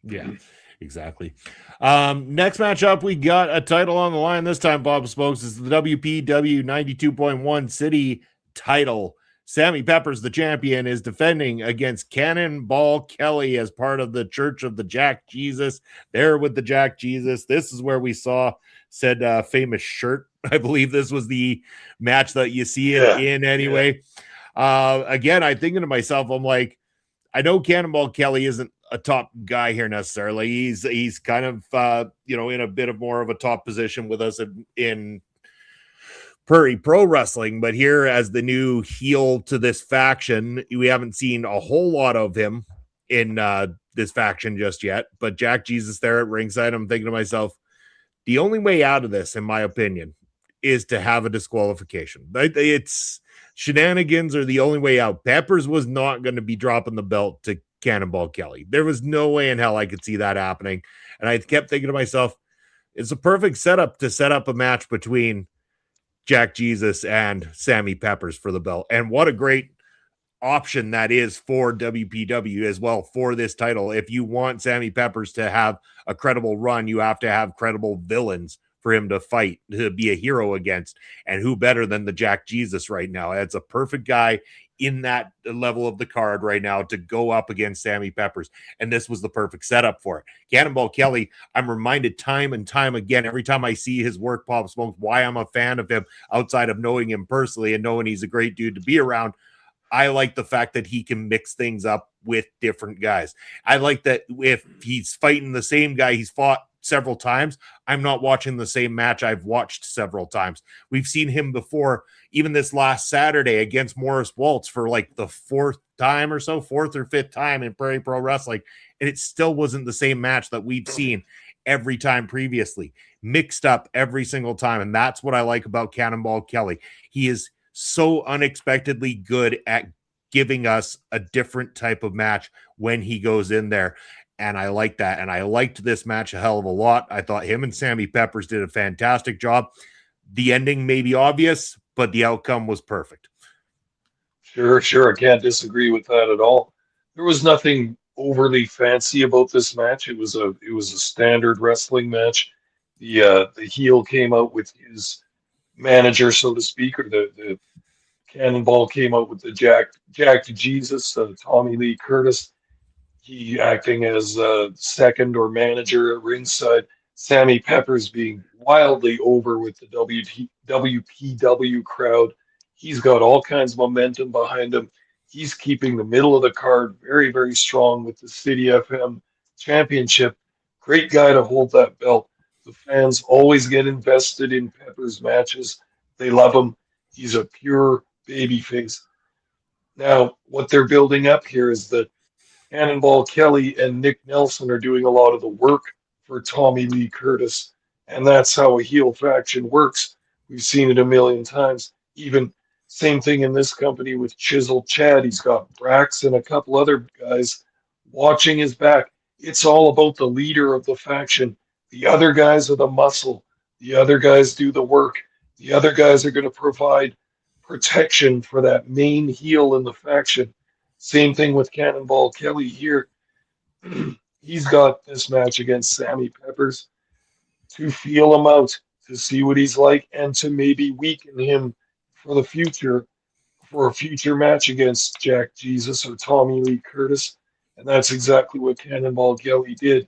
Yeah, exactly. Next matchup, we got a title on the line. This time, Bob Spokes is the WPW 92.1 City title. Sammy Peppers, the champion, is defending against Cannonball Kelly as part of the Church of the Jack Jesus. There with the Jack Jesus. This is where we saw said famous shirt. I believe this was the match that you see it in anyway. Yeah. Again, I'm thinking to myself, I'm like, I know Cannonball Kelly isn't a top guy here necessarily. He's kind of in a bit of more of a top position with us in Prairie Pro Wrestling, but here as the new heel to this faction, we haven't seen a whole lot of him in this faction just yet. But Jack Jesus there at ringside, I'm thinking to myself, the only way out of this, in my opinion, is to have a disqualification. It's shenanigans are the only way out. Peppers was not going to be dropping the belt to Cannonball Kelly. There was no way in hell I could see that happening. And I kept thinking to myself, it's a perfect setup to set up a match between Jack Jesus and Sammy Peppers for the belt. And what a great option that is for WPW as well for this title. If you want Sammy Peppers to have a credible run, you have to have credible villains for him to fight, to be a hero against. And who better than the Jack Jesus right now? It's a perfect guy in that level of the card right now to go up against Sammy Peppers. And this was the perfect setup for it. Cannonball Kelly, I'm reminded time and time again, every time I see his work, Pop Smoke, why I'm a fan of him outside of knowing him personally and knowing he's a great dude to be around. I like the fact that he can mix things up with different guys. I like that if he's fighting the same guy he's fought several times, I'm not watching the same match I've watched several times. We've seen him before, even this last Saturday against Morris Waltz for like the fourth or fifth time in Prairie Pro Wrestling, and it still wasn't the same match that we've seen every time previously. Mixed up every single time, and that's what I like about Cannonball Kelly. He is so unexpectedly good at giving us a different type of match when he goes in there. And I like that. And I liked this match a hell of a lot. I thought him and Sammy Peppers did a fantastic job. The ending may be obvious, but the outcome was perfect.
Sure. I can't disagree with that at all. There was nothing overly fancy about this match. It was a standard wrestling match. The heel came out with his manager, so to speak, or the Cannonball came out with the Jack Jesus, Tommy Lee Curtis. He acting as second or manager at ringside. Sammy Peppers being wildly over with the WPW crowd. He's got all kinds of momentum behind him. He's keeping the middle of the card very, very strong with the City FM Championship. Great guy to hold that belt. The fans always get invested in Peppers matches. They love him. He's a pure babyface. Now, what they're building up here is that Cannonball Kelly and Nick Nelson are doing a lot of the work for Tommy Lee Curtis, and that's how a heel faction works. We've seen it a million times. Even same thing in this company with Chisel Chad. He's got Brax and a couple other guys watching his back. It's all about the leader of the faction. The other guys are the muscle. The other guys do the work. The other guys are going to provide protection for that main heel in the faction. Same thing with Cannonball Kelly here. He's got this match against Sammy Peppers to feel him out, to see what he's like, and to maybe weaken him for the future, for a future match against Jack Jesus or Tommy Lee Curtis. And that's exactly what Cannonball Kelly did.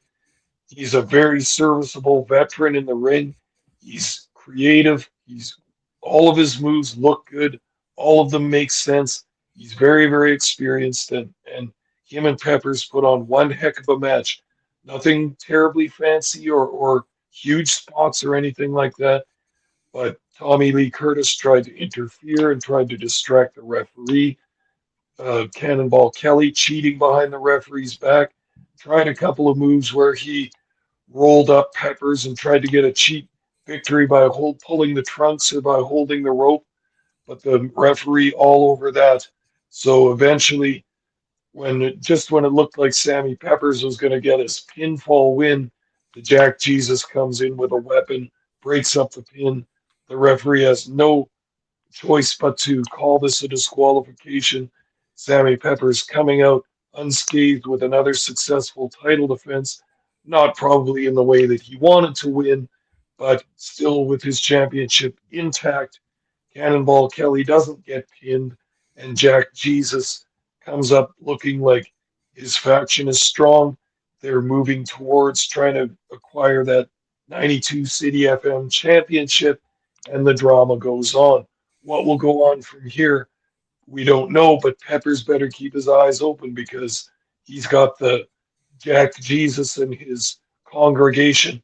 He's a very serviceable veteran in the ring. He's creative. All of his moves look good. All of them make sense. He's very, very experienced, and him and Peppers put on one heck of a match. Nothing terribly fancy or huge spots or anything like that. But Tommy Lee Curtis tried to interfere and tried to distract the referee. Cannonball Kelly cheating behind the referee's back. Tried a couple of moves where he rolled up Peppers and tried to get a cheap victory by pulling the trunks or by holding the rope. But the referee all over that. So eventually, when it looked like Sammy Peppers was going to get his pinfall win, the Jack Jesus comes in with a weapon, breaks up the pin. The referee has no choice but to call this a disqualification. Sammy Peppers coming out unscathed with another successful title defense, not probably in the way that he wanted to win, but still with his championship intact. Cannonball Kelly doesn't get pinned, and Jack Jesus comes up looking like his faction is strong. They're moving towards trying to acquire that 92 City FM championship, and the drama goes on. What will go on from here, we don't know, but Peppers better keep his eyes open because he's got the Jack Jesus and his congregation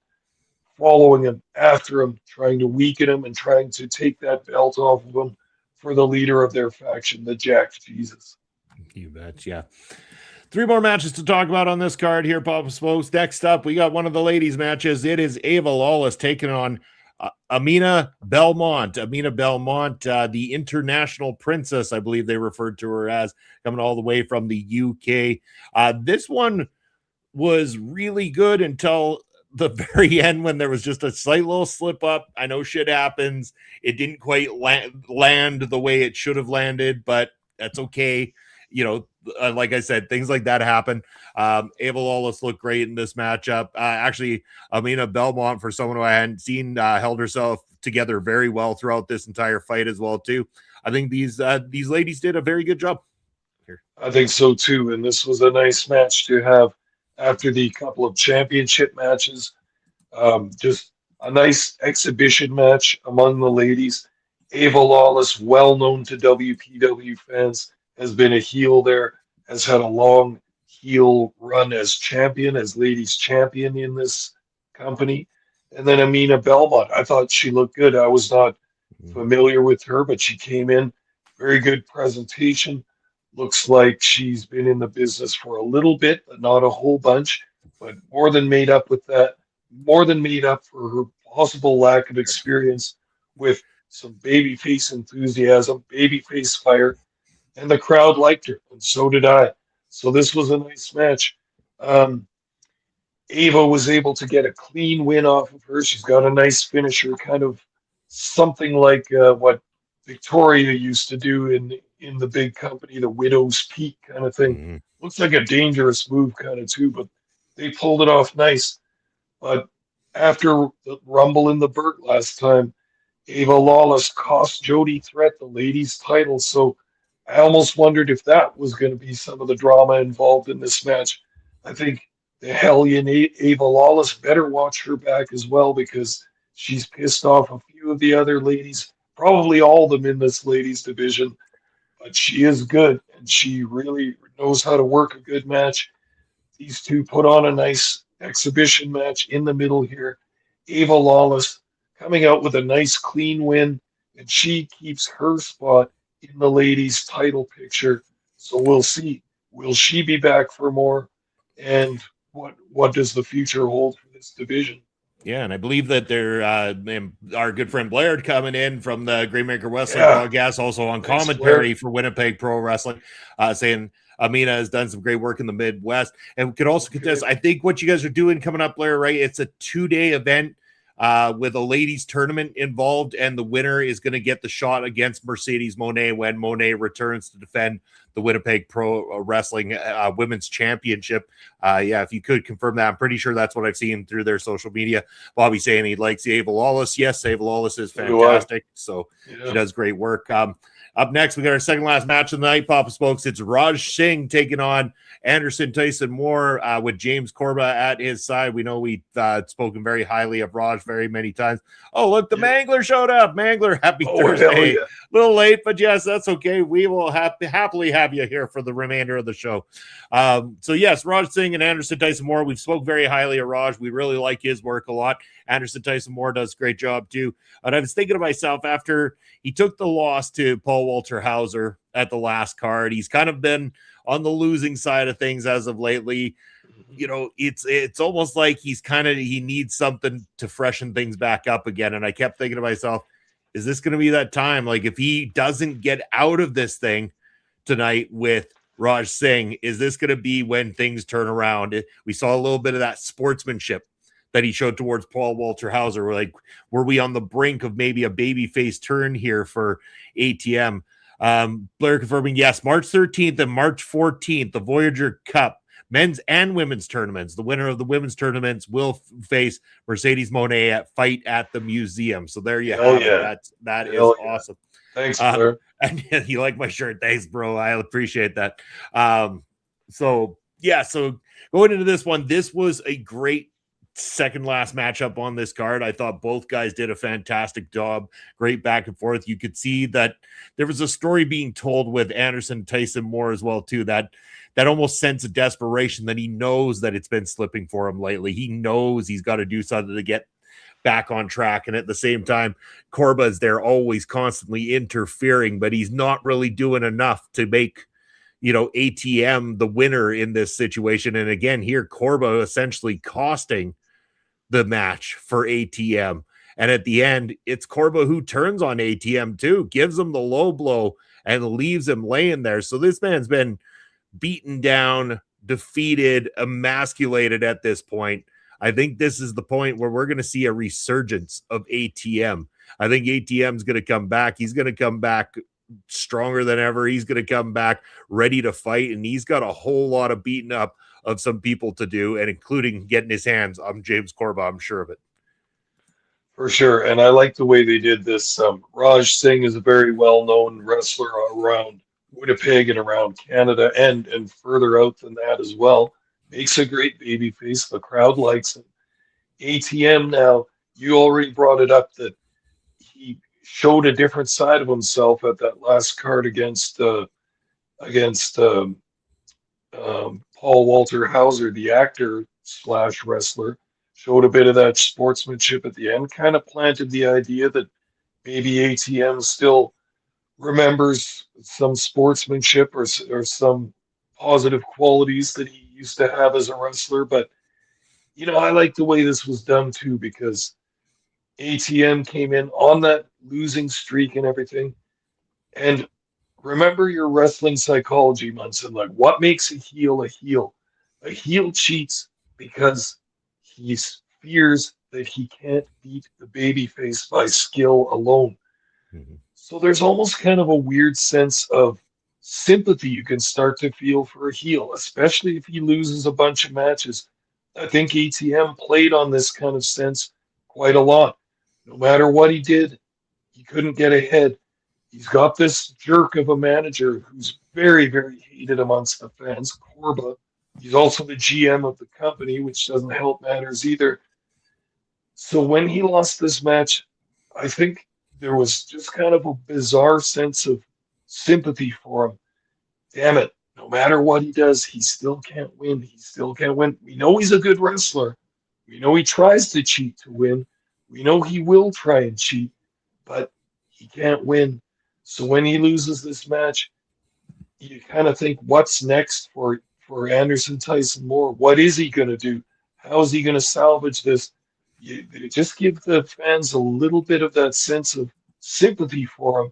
following him, after him, trying to weaken him and trying to take that belt off of him for the leader of their faction, the Jack Jesus.
You bet, yeah. 3 more matches to talk about on this card here, Papa Smokes. Next up, we got one of the ladies' matches. It is Ava Lawless taking on Amina Belmont. Amina Belmont, the international princess, I believe they referred to her as, coming all the way from the UK. This one was really good until the very end when there was just a slight little slip up. I know shit happens. It didn't quite land the way it should have landed, but that's okay. You know, like I said, things like that happen. Ava Lawless looked great in this matchup. Actually, Amina Belmont, for someone who I hadn't seen, held herself together very well throughout this entire fight as well too. I think these ladies did a very good job here.
I think so too, and this was a nice match to have after the couple of championship matches. Just a nice exhibition match among the ladies. Ava Lawless, well known to WPW fans, has been a heel there, has had a long heel run as champion, as ladies champion in this company. And then Amina Belmont, I thought she looked good. I was not familiar with her, but she came in, very good presentation. Looks like she's been in the business for a little bit, but not a whole bunch, but more than made up with that, more than made up for her possible lack of experience with some babyface enthusiasm, babyface fire, and the crowd liked her, and so did I. So this was a nice match. Ava was able to get a clean win off of her. She's got a nice finisher, kind of something like what Victoria used to do in the big company, the Widow's Peak kind of thing.
Mm-hmm.
Looks like a dangerous move kind of too, but they pulled it off nice. But after the Rumble in the Burt last time, Ava Lawless cost Jody Threat the ladies' title. So I almost wondered if that was going to be some of the drama involved in this match. I think the hellion Ava Lawless better watch her back as well, because she's pissed off a few of the other ladies, probably all of them in this ladies division. But she is good, and she really knows how to work a good match. These two put on a nice exhibition match in the middle here. Ava Lawless coming out with a nice clean win, and she keeps her spot in the ladies' title picture. So we'll see. Will she be back for more? And what does the future hold for this division?
Yeah, and I believe that they're our good friend Blair coming in from the Greenmaker Wrestling podcast, also on commentary for Winnipeg Pro Wrestling, saying Amina has done some great work in the Midwest and could also contest. I think what you guys are doing coming up, Blair, right? It's a 2-day event with a ladies tournament involved, and the winner is going to get the shot against Mercedes Monet when Monet returns to defend the Winnipeg Pro Wrestling Women's Championship. Yeah, if you could confirm that. I'm pretty sure that's what I've seen through their social media. Bobby saying he likes Ava Lawless. Yes, Ava Lawless is fantastic. So she does great work. Up next, we got our second last match of the night, Papa Spokes. It's Raj Singh taking on Anderson Tyson Moore with James Corba at his side. We know we've spoken very highly of Raj very many times. Oh, look, the Mangler showed up. Mangler, happy Thursday. A little late, but yes, that's okay. We will happily have you here for the remainder of the show. So yes, Raj Singh and Anderson Tyson Moore, we've spoke very highly of Raj. We really like his work a lot. Anderson Tyson Moore does a great job too. And I was thinking to myself, after he took the loss to Paul Walter Hauser at the last card, he's kind of been on the losing side of things as of lately. You know, it's almost like he needs something to freshen things back up again. And I kept thinking to myself, is this going to be that time? Like, if he doesn't get out of this thing tonight with Raj Singh, is this going to be when things turn around? We saw a little bit of that sportsmanship that he showed towards Paul Walter Hauser. Were we on the brink of maybe a babyface turn here for ATM? Blair confirming, yes, March 13th and March 14th, the Voyager Cup men's and women's tournaments. The winner of the women's tournaments will face Mercedes Monet at Fight at the Museum. So there you have it. That is awesome.
Thanks, Blair.
And you like my shirt. Thanks, bro. I appreciate that. So going into this one, this was a great second last matchup on this card. I thought both guys did a fantastic job. Great back and forth. You could see that there was a story being told with Anderson Tyson Moore as well too, that almost sense of desperation that he knows that it's been slipping for him lately. He knows he's got to do something to get back on track. And at the same time, Corba is there always constantly interfering, but he's not really doing enough to make, ATM the winner in this situation. And again, here, Corba essentially costing the match for ATM. And at the end, it's Corba who turns on ATM too, gives him the low blow and leaves him laying there. So this man's been beaten down, defeated, emasculated at this point. I think this is the point where we're going to see a resurgence of ATM. I think ATM's going to come back. He's going to come back stronger than ever. He's going to come back ready to fight, and he's got a whole lot of beating up of some people to do, and including getting his hands on James Corba. I'm sure of it.
For sure, and I like the way they did this. Raj Singh is a very well-known wrestler around Winnipeg and around Canada, and further out than that as well. Makes a great babyface. The crowd likes him. ATM now, you already brought it up that he showed a different side of himself at that last card against Paul Walter Hauser, the actor slash wrestler. Showed a bit of that sportsmanship at the end, kind of planted the idea that maybe ATM still remembers some sportsmanship or some positive qualities that he used to have as a wrestler. But, I like the way this was done too, because ATM came in on that losing streak and everything. And remember your wrestling psychology, Munson. Like, what makes a heel a heel? A heel cheats because he fears that he can't beat the babyface by skill alone. Mm-hmm. So there's almost kind of a weird sense of sympathy you can start to feel for a heel, especially if he loses a bunch of matches. I think ATM played on this kind of sense quite a lot. No matter what he did, he couldn't get ahead. He's got this jerk of a manager who's very, very hated amongst the fans, Corba. He's also the GM of the company, which doesn't help matters either. So when he lost this match, I think there was just kind of a bizarre sense of sympathy for him. Damn it, no matter what he does, he still can't win. He still can't win. We know he's a good wrestler. We know he tries to cheat to win. We know he will try and cheat, but he can't win. So when he loses this match, you kind of think, what's next for Anderson Tyson Moore? What is he going to do? How is he going to salvage this? You just give the fans a little bit of that sense of sympathy for him,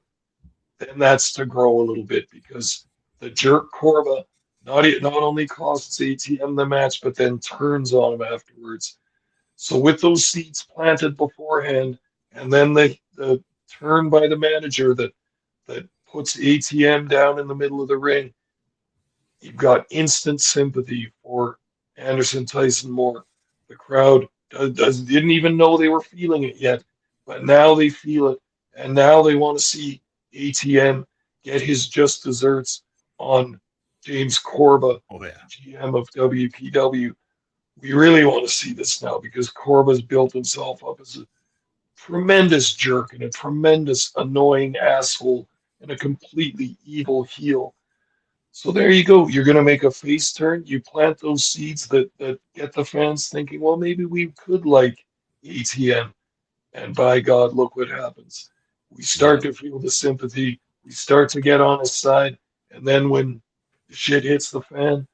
then that's to grow a little bit, because the jerk Corba not only costs ATM the match, but then turns on him afterwards. So with those seeds planted beforehand, and then the turn by the manager that puts ATM down in the middle of the ring, you've got instant sympathy for Anderson Tyson Moore. The crowd didn't even know they were feeling it yet, but now they feel it, and now they want to see ATM get his just desserts on James Corba, GM of WPW. We really want to see this now, because Corba's built himself up as a tremendous jerk and a tremendous annoying asshole and a completely evil heel. So there you go. You're going to make a face turn. You plant those seeds that get the fans thinking, well, maybe we could like ATM. And by God, look what happens. We start to feel the sympathy. We start to get on his side. And then when the shit hits the fan,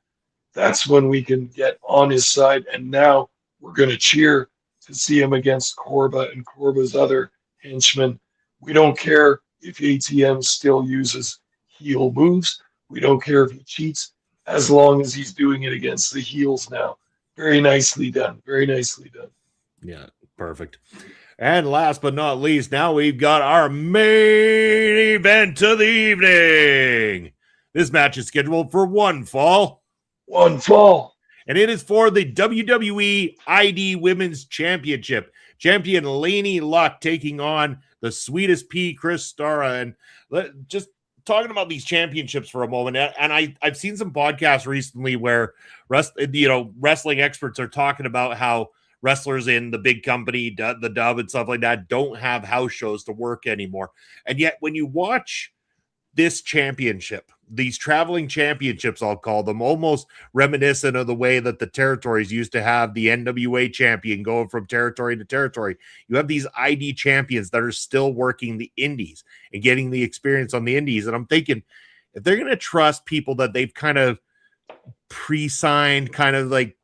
that's when we can get on his side. And now we're going to cheer to see him against Corba and Corba's other henchmen. We don't care if ATM still uses heel moves. We don't care if he cheats, as long as he's doing it against the heels now. Very nicely done. Very nicely done.
Yeah, perfect. And last but not least, now we've got our main event of the evening. This match is scheduled for one fall.
One fall.
And it is for the WWE ID Women's Championship. Champion Lainey Luck taking on the Sweetest Pea, Chris Starra. And just talking about these championships for a moment, and I've seen some podcasts recently where wrestling experts are talking about how wrestlers in the big company, the Dub and stuff like that, don't have house shows to work anymore. And yet when you watch this championship, these traveling championships, I'll call them, almost reminiscent of the way that the territories used to have the NWA champion going from territory to territory. You have these ID champions that are still working the indies and getting the experience on the indies. And I'm thinking, if they're going to trust people that they've kind of pre-signed, kind of like,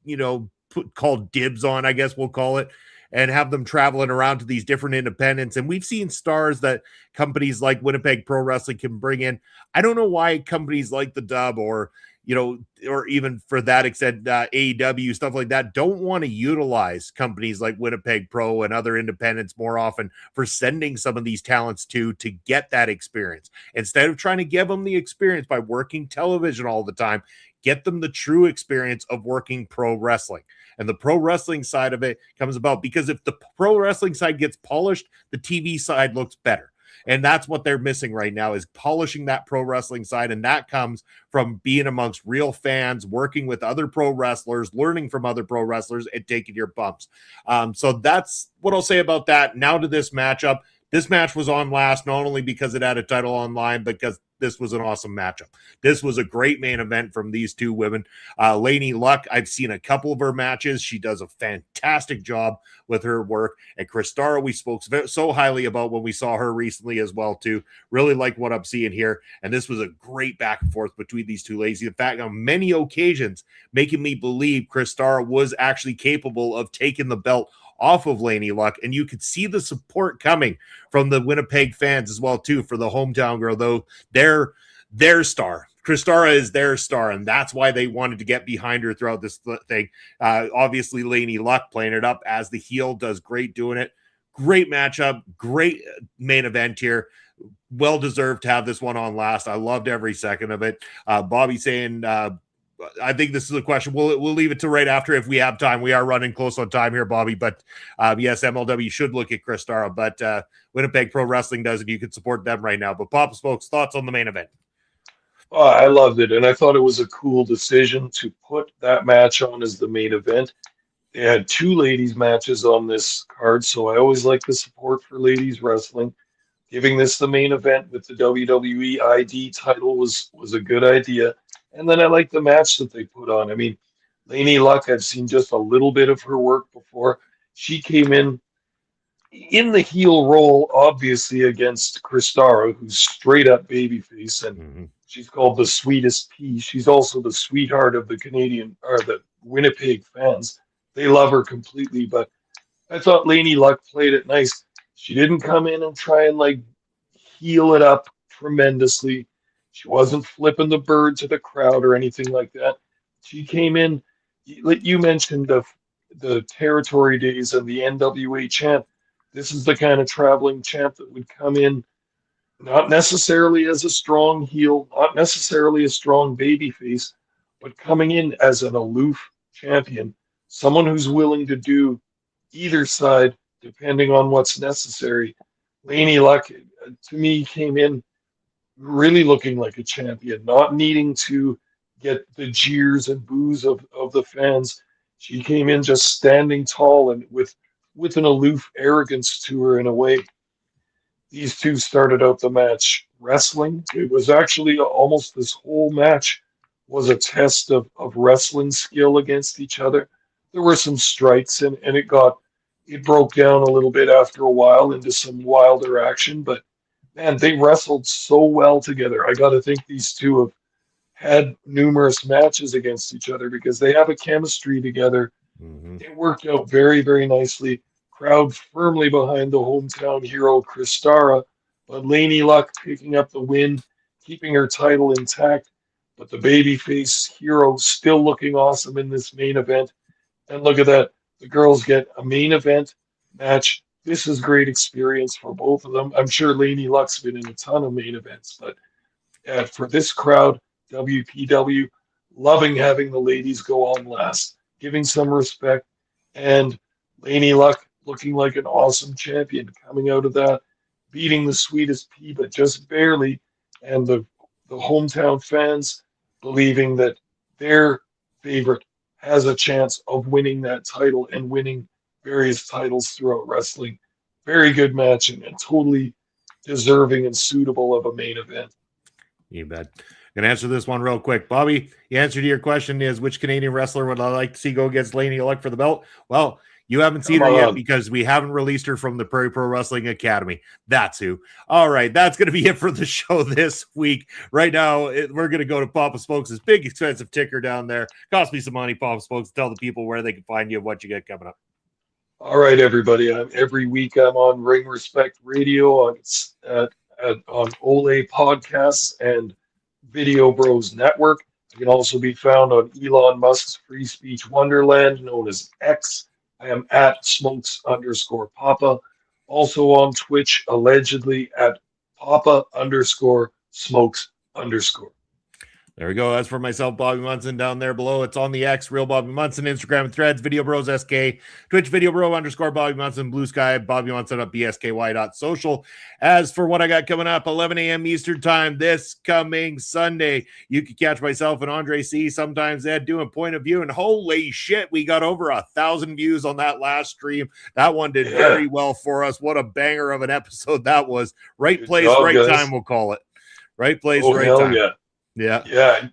called dibs on, I guess we'll call it, and have them traveling around to these different independents. And we've seen stars that companies like Winnipeg Pro Wrestling can bring in. I don't know why companies like the Dub or or even for that extent, AEW, stuff like that, don't want to utilize companies like Winnipeg Pro and other independents more often for sending some of these talents to get that experience. Instead of trying to give them the experience by working television all the time, get them the true experience of working pro wrestling. And the pro wrestling side of it comes about because if the pro wrestling side gets polished, the TV side looks better. And that's what they're missing right now, is polishing that pro wrestling side. And that comes from being amongst real fans, working with other pro wrestlers, learning from other pro wrestlers, and taking your bumps. So that's what I'll say about that. Now to this matchup. This match was on last, not only because it had a title online, but because this was an awesome matchup. This was a great main event from these two women. Lainey Luck, I've seen a couple of her matches. She does a fantastic job with her work. And Kristara, we spoke so highly about when we saw her recently as well, too. Really like what I'm seeing here. And this was a great back and forth between these two ladies. In fact, on many occasions, making me believe Kristara was actually capable of taking the belt off of Lainey Luck, and you could see the support coming from the Winnipeg fans as well too for the hometown girl, though their star. Kristara is their star, and that's why they wanted to get behind her throughout this thing. Obviously, Lainey Luck playing it up as the heel, does great doing it. Great matchup, great main event here. Well deserved to have this one on last. I loved every second of it. Bobby saying, I think this is a question. We'll leave it to right after if we have time. We are running close on time here, Bobby. But yes, MLW should look at Kristara, but Winnipeg Pro Wrestling does, and you can support them right now. But Papa Smokes, thoughts on the main event?
Oh, I loved it, and I thought it was a cool decision to put that match on as the main event. They had two ladies matches on this card, so I always like the support for ladies wrestling. Giving this the main event with the WWE ID title was a good idea. And then I like the match that they put on. I mean, Lainey Luck, I've seen just a little bit of her work before. She came in the heel role, obviously, against Kristara, who's straight up babyface, and she's called the sweetest pea. She's also the sweetheart of the the Winnipeg fans. They love her completely, but I thought Lainey Luck played it nice. She didn't come in and try and heel it up tremendously. She wasn't flipping the bird to the crowd or anything like that. She came in, you mentioned the territory days and the NWA champ. This is the kind of traveling champ that would come in not necessarily as a strong heel, not necessarily a strong babyface, but coming in as an aloof champion, someone who's willing to do either side depending on what's necessary. Lainey Luck, to me, came in really looking like a champion, not needing to get the jeers and boos of the fans. She came in just standing tall and with an aloof arrogance to her in a way. These two started out the match wrestling. It was actually almost this whole match was a test of wrestling skill against each other. There were some strikes and it broke down a little bit after a while into some wilder action, but man, they wrestled so well together. I got to think these two have had numerous matches against each other because they have a chemistry together. It worked out very, very nicely. Crowd firmly behind the hometown hero, Kristara, but Lainey Luck picking up the win, keeping her title intact, but the babyface hero still looking awesome in this main event. And look at that. The girls get a main event match. This is great experience for both of them. I'm sure Lainey Luck's been in a ton of main events, but for this crowd, WPW, loving having the ladies go on last, giving some respect, and Lainey Luck looking like an awesome champion coming out of that, beating the sweetest pea, but just barely, and the hometown fans believing that their favorite has a chance of winning that title and winning various titles throughout wrestling. Very good match and totally deserving and suitable of a main event.
You bet. Gonna answer this one real quick. Bobby, the answer to your question is, which Canadian wrestler would I like to see go against Lainey Luck for the belt? Well, you haven't seen her yet because we haven't released her from the Prairie Pro Wrestling Academy. That's who. All right, that's going to be it for the show this week. Right now, we're going to go to Papa Spokes' big, expensive ticker down there. Cost me some money, Papa Spokes. Tell the people where they can find you, what you got coming up.
All right, everybody. Every week I'm on Ring Respect Radio on Ole Podcasts and Video Bros Network. I can also be found on Elon Musk's free speech wonderland known as X. I am at smokes_papa. Also on Twitch, allegedly at papa_smokes_.
There we go. As for myself, Bobby Munson, down there below, it's on the X, Real Bobby Munson, Instagram and Threads, Video Bros SK, Twitch, Video Bro _Bobby Munson, Blue Sky, Bobby Munson.bsky.social. As for what I got coming up, 11 a.m. Eastern Time this coming Sunday, you can catch myself and Andre C. Sometimes Ed doing Point of View, and holy shit, we got over 1,000 views on that last stream. That one did very well for us. What a banger of an episode that was. Right
Good
place,
job,
right
guys.
time, we'll call it. Right place,
Oh,
right
hell
time.
Yeah.
Yeah.
Yeah.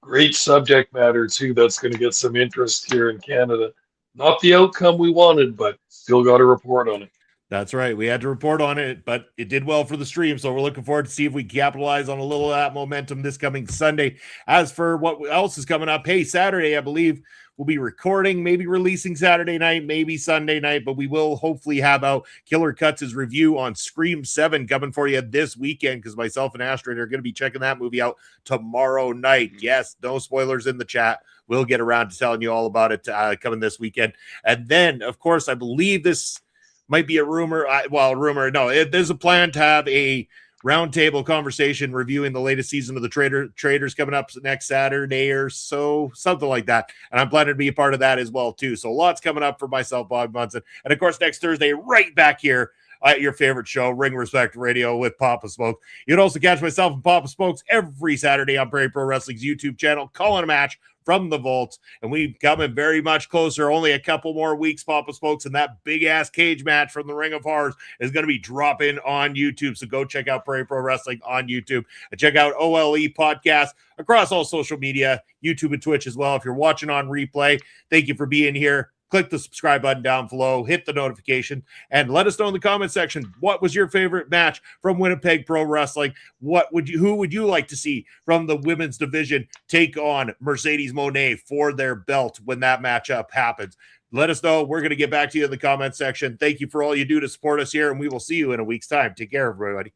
Great subject matter, too. That's going to get some interest here in Canada. Not the outcome we wanted, but still got a report on it.
That's right. We had to report on it, but it did well for the stream. So we're looking forward to see if we capitalize on a little of that momentum this coming Sunday. As for what else is coming up, hey, Saturday, I believe we'll be recording, maybe releasing Saturday night, maybe Sunday night, but we will hopefully have out Killer Cuts' review on Scream 7 coming for you this weekend, because myself and Astrid are going to be checking that movie out tomorrow night. Yes, no spoilers in the chat. We'll get around to telling you all about it coming this weekend. And then, of course, I believe this might be a rumor. There's a plan to have a roundtable conversation reviewing the latest season of the Traders coming up next Saturday or so, something like that. And I'm planning to be a part of that as well, too. So lots coming up for myself, Bob Munson. And, of course, next Thursday, right back here at your favorite show, Ring Respect Radio with Papa Smokes. You can also catch myself and Papa Smokes every Saturday on Prairie Pro Wrestling's YouTube channel, calling a match from the vaults, and we've coming very much closer. Only a couple more weeks, Papa Smokes, and that big-ass cage match from the Ring of Horrors is going to be dropping on YouTube, so go check out Prairie Pro Wrestling on YouTube, and check out OLE Podcast across all social media, YouTube and Twitch as well. If you're watching on replay, thank you for being here. Click the subscribe button down below, hit the notification, and let us know in the comment section, what was your favorite match from Winnipeg Pro Wrestling? Who would you like to see from the women's division take on Mercedes Moné for their belt when that matchup happens? Let us know. We're going to get back to you in the comment section. Thank you for all you do to support us here, and we will see you in a week's time. Take care, everybody.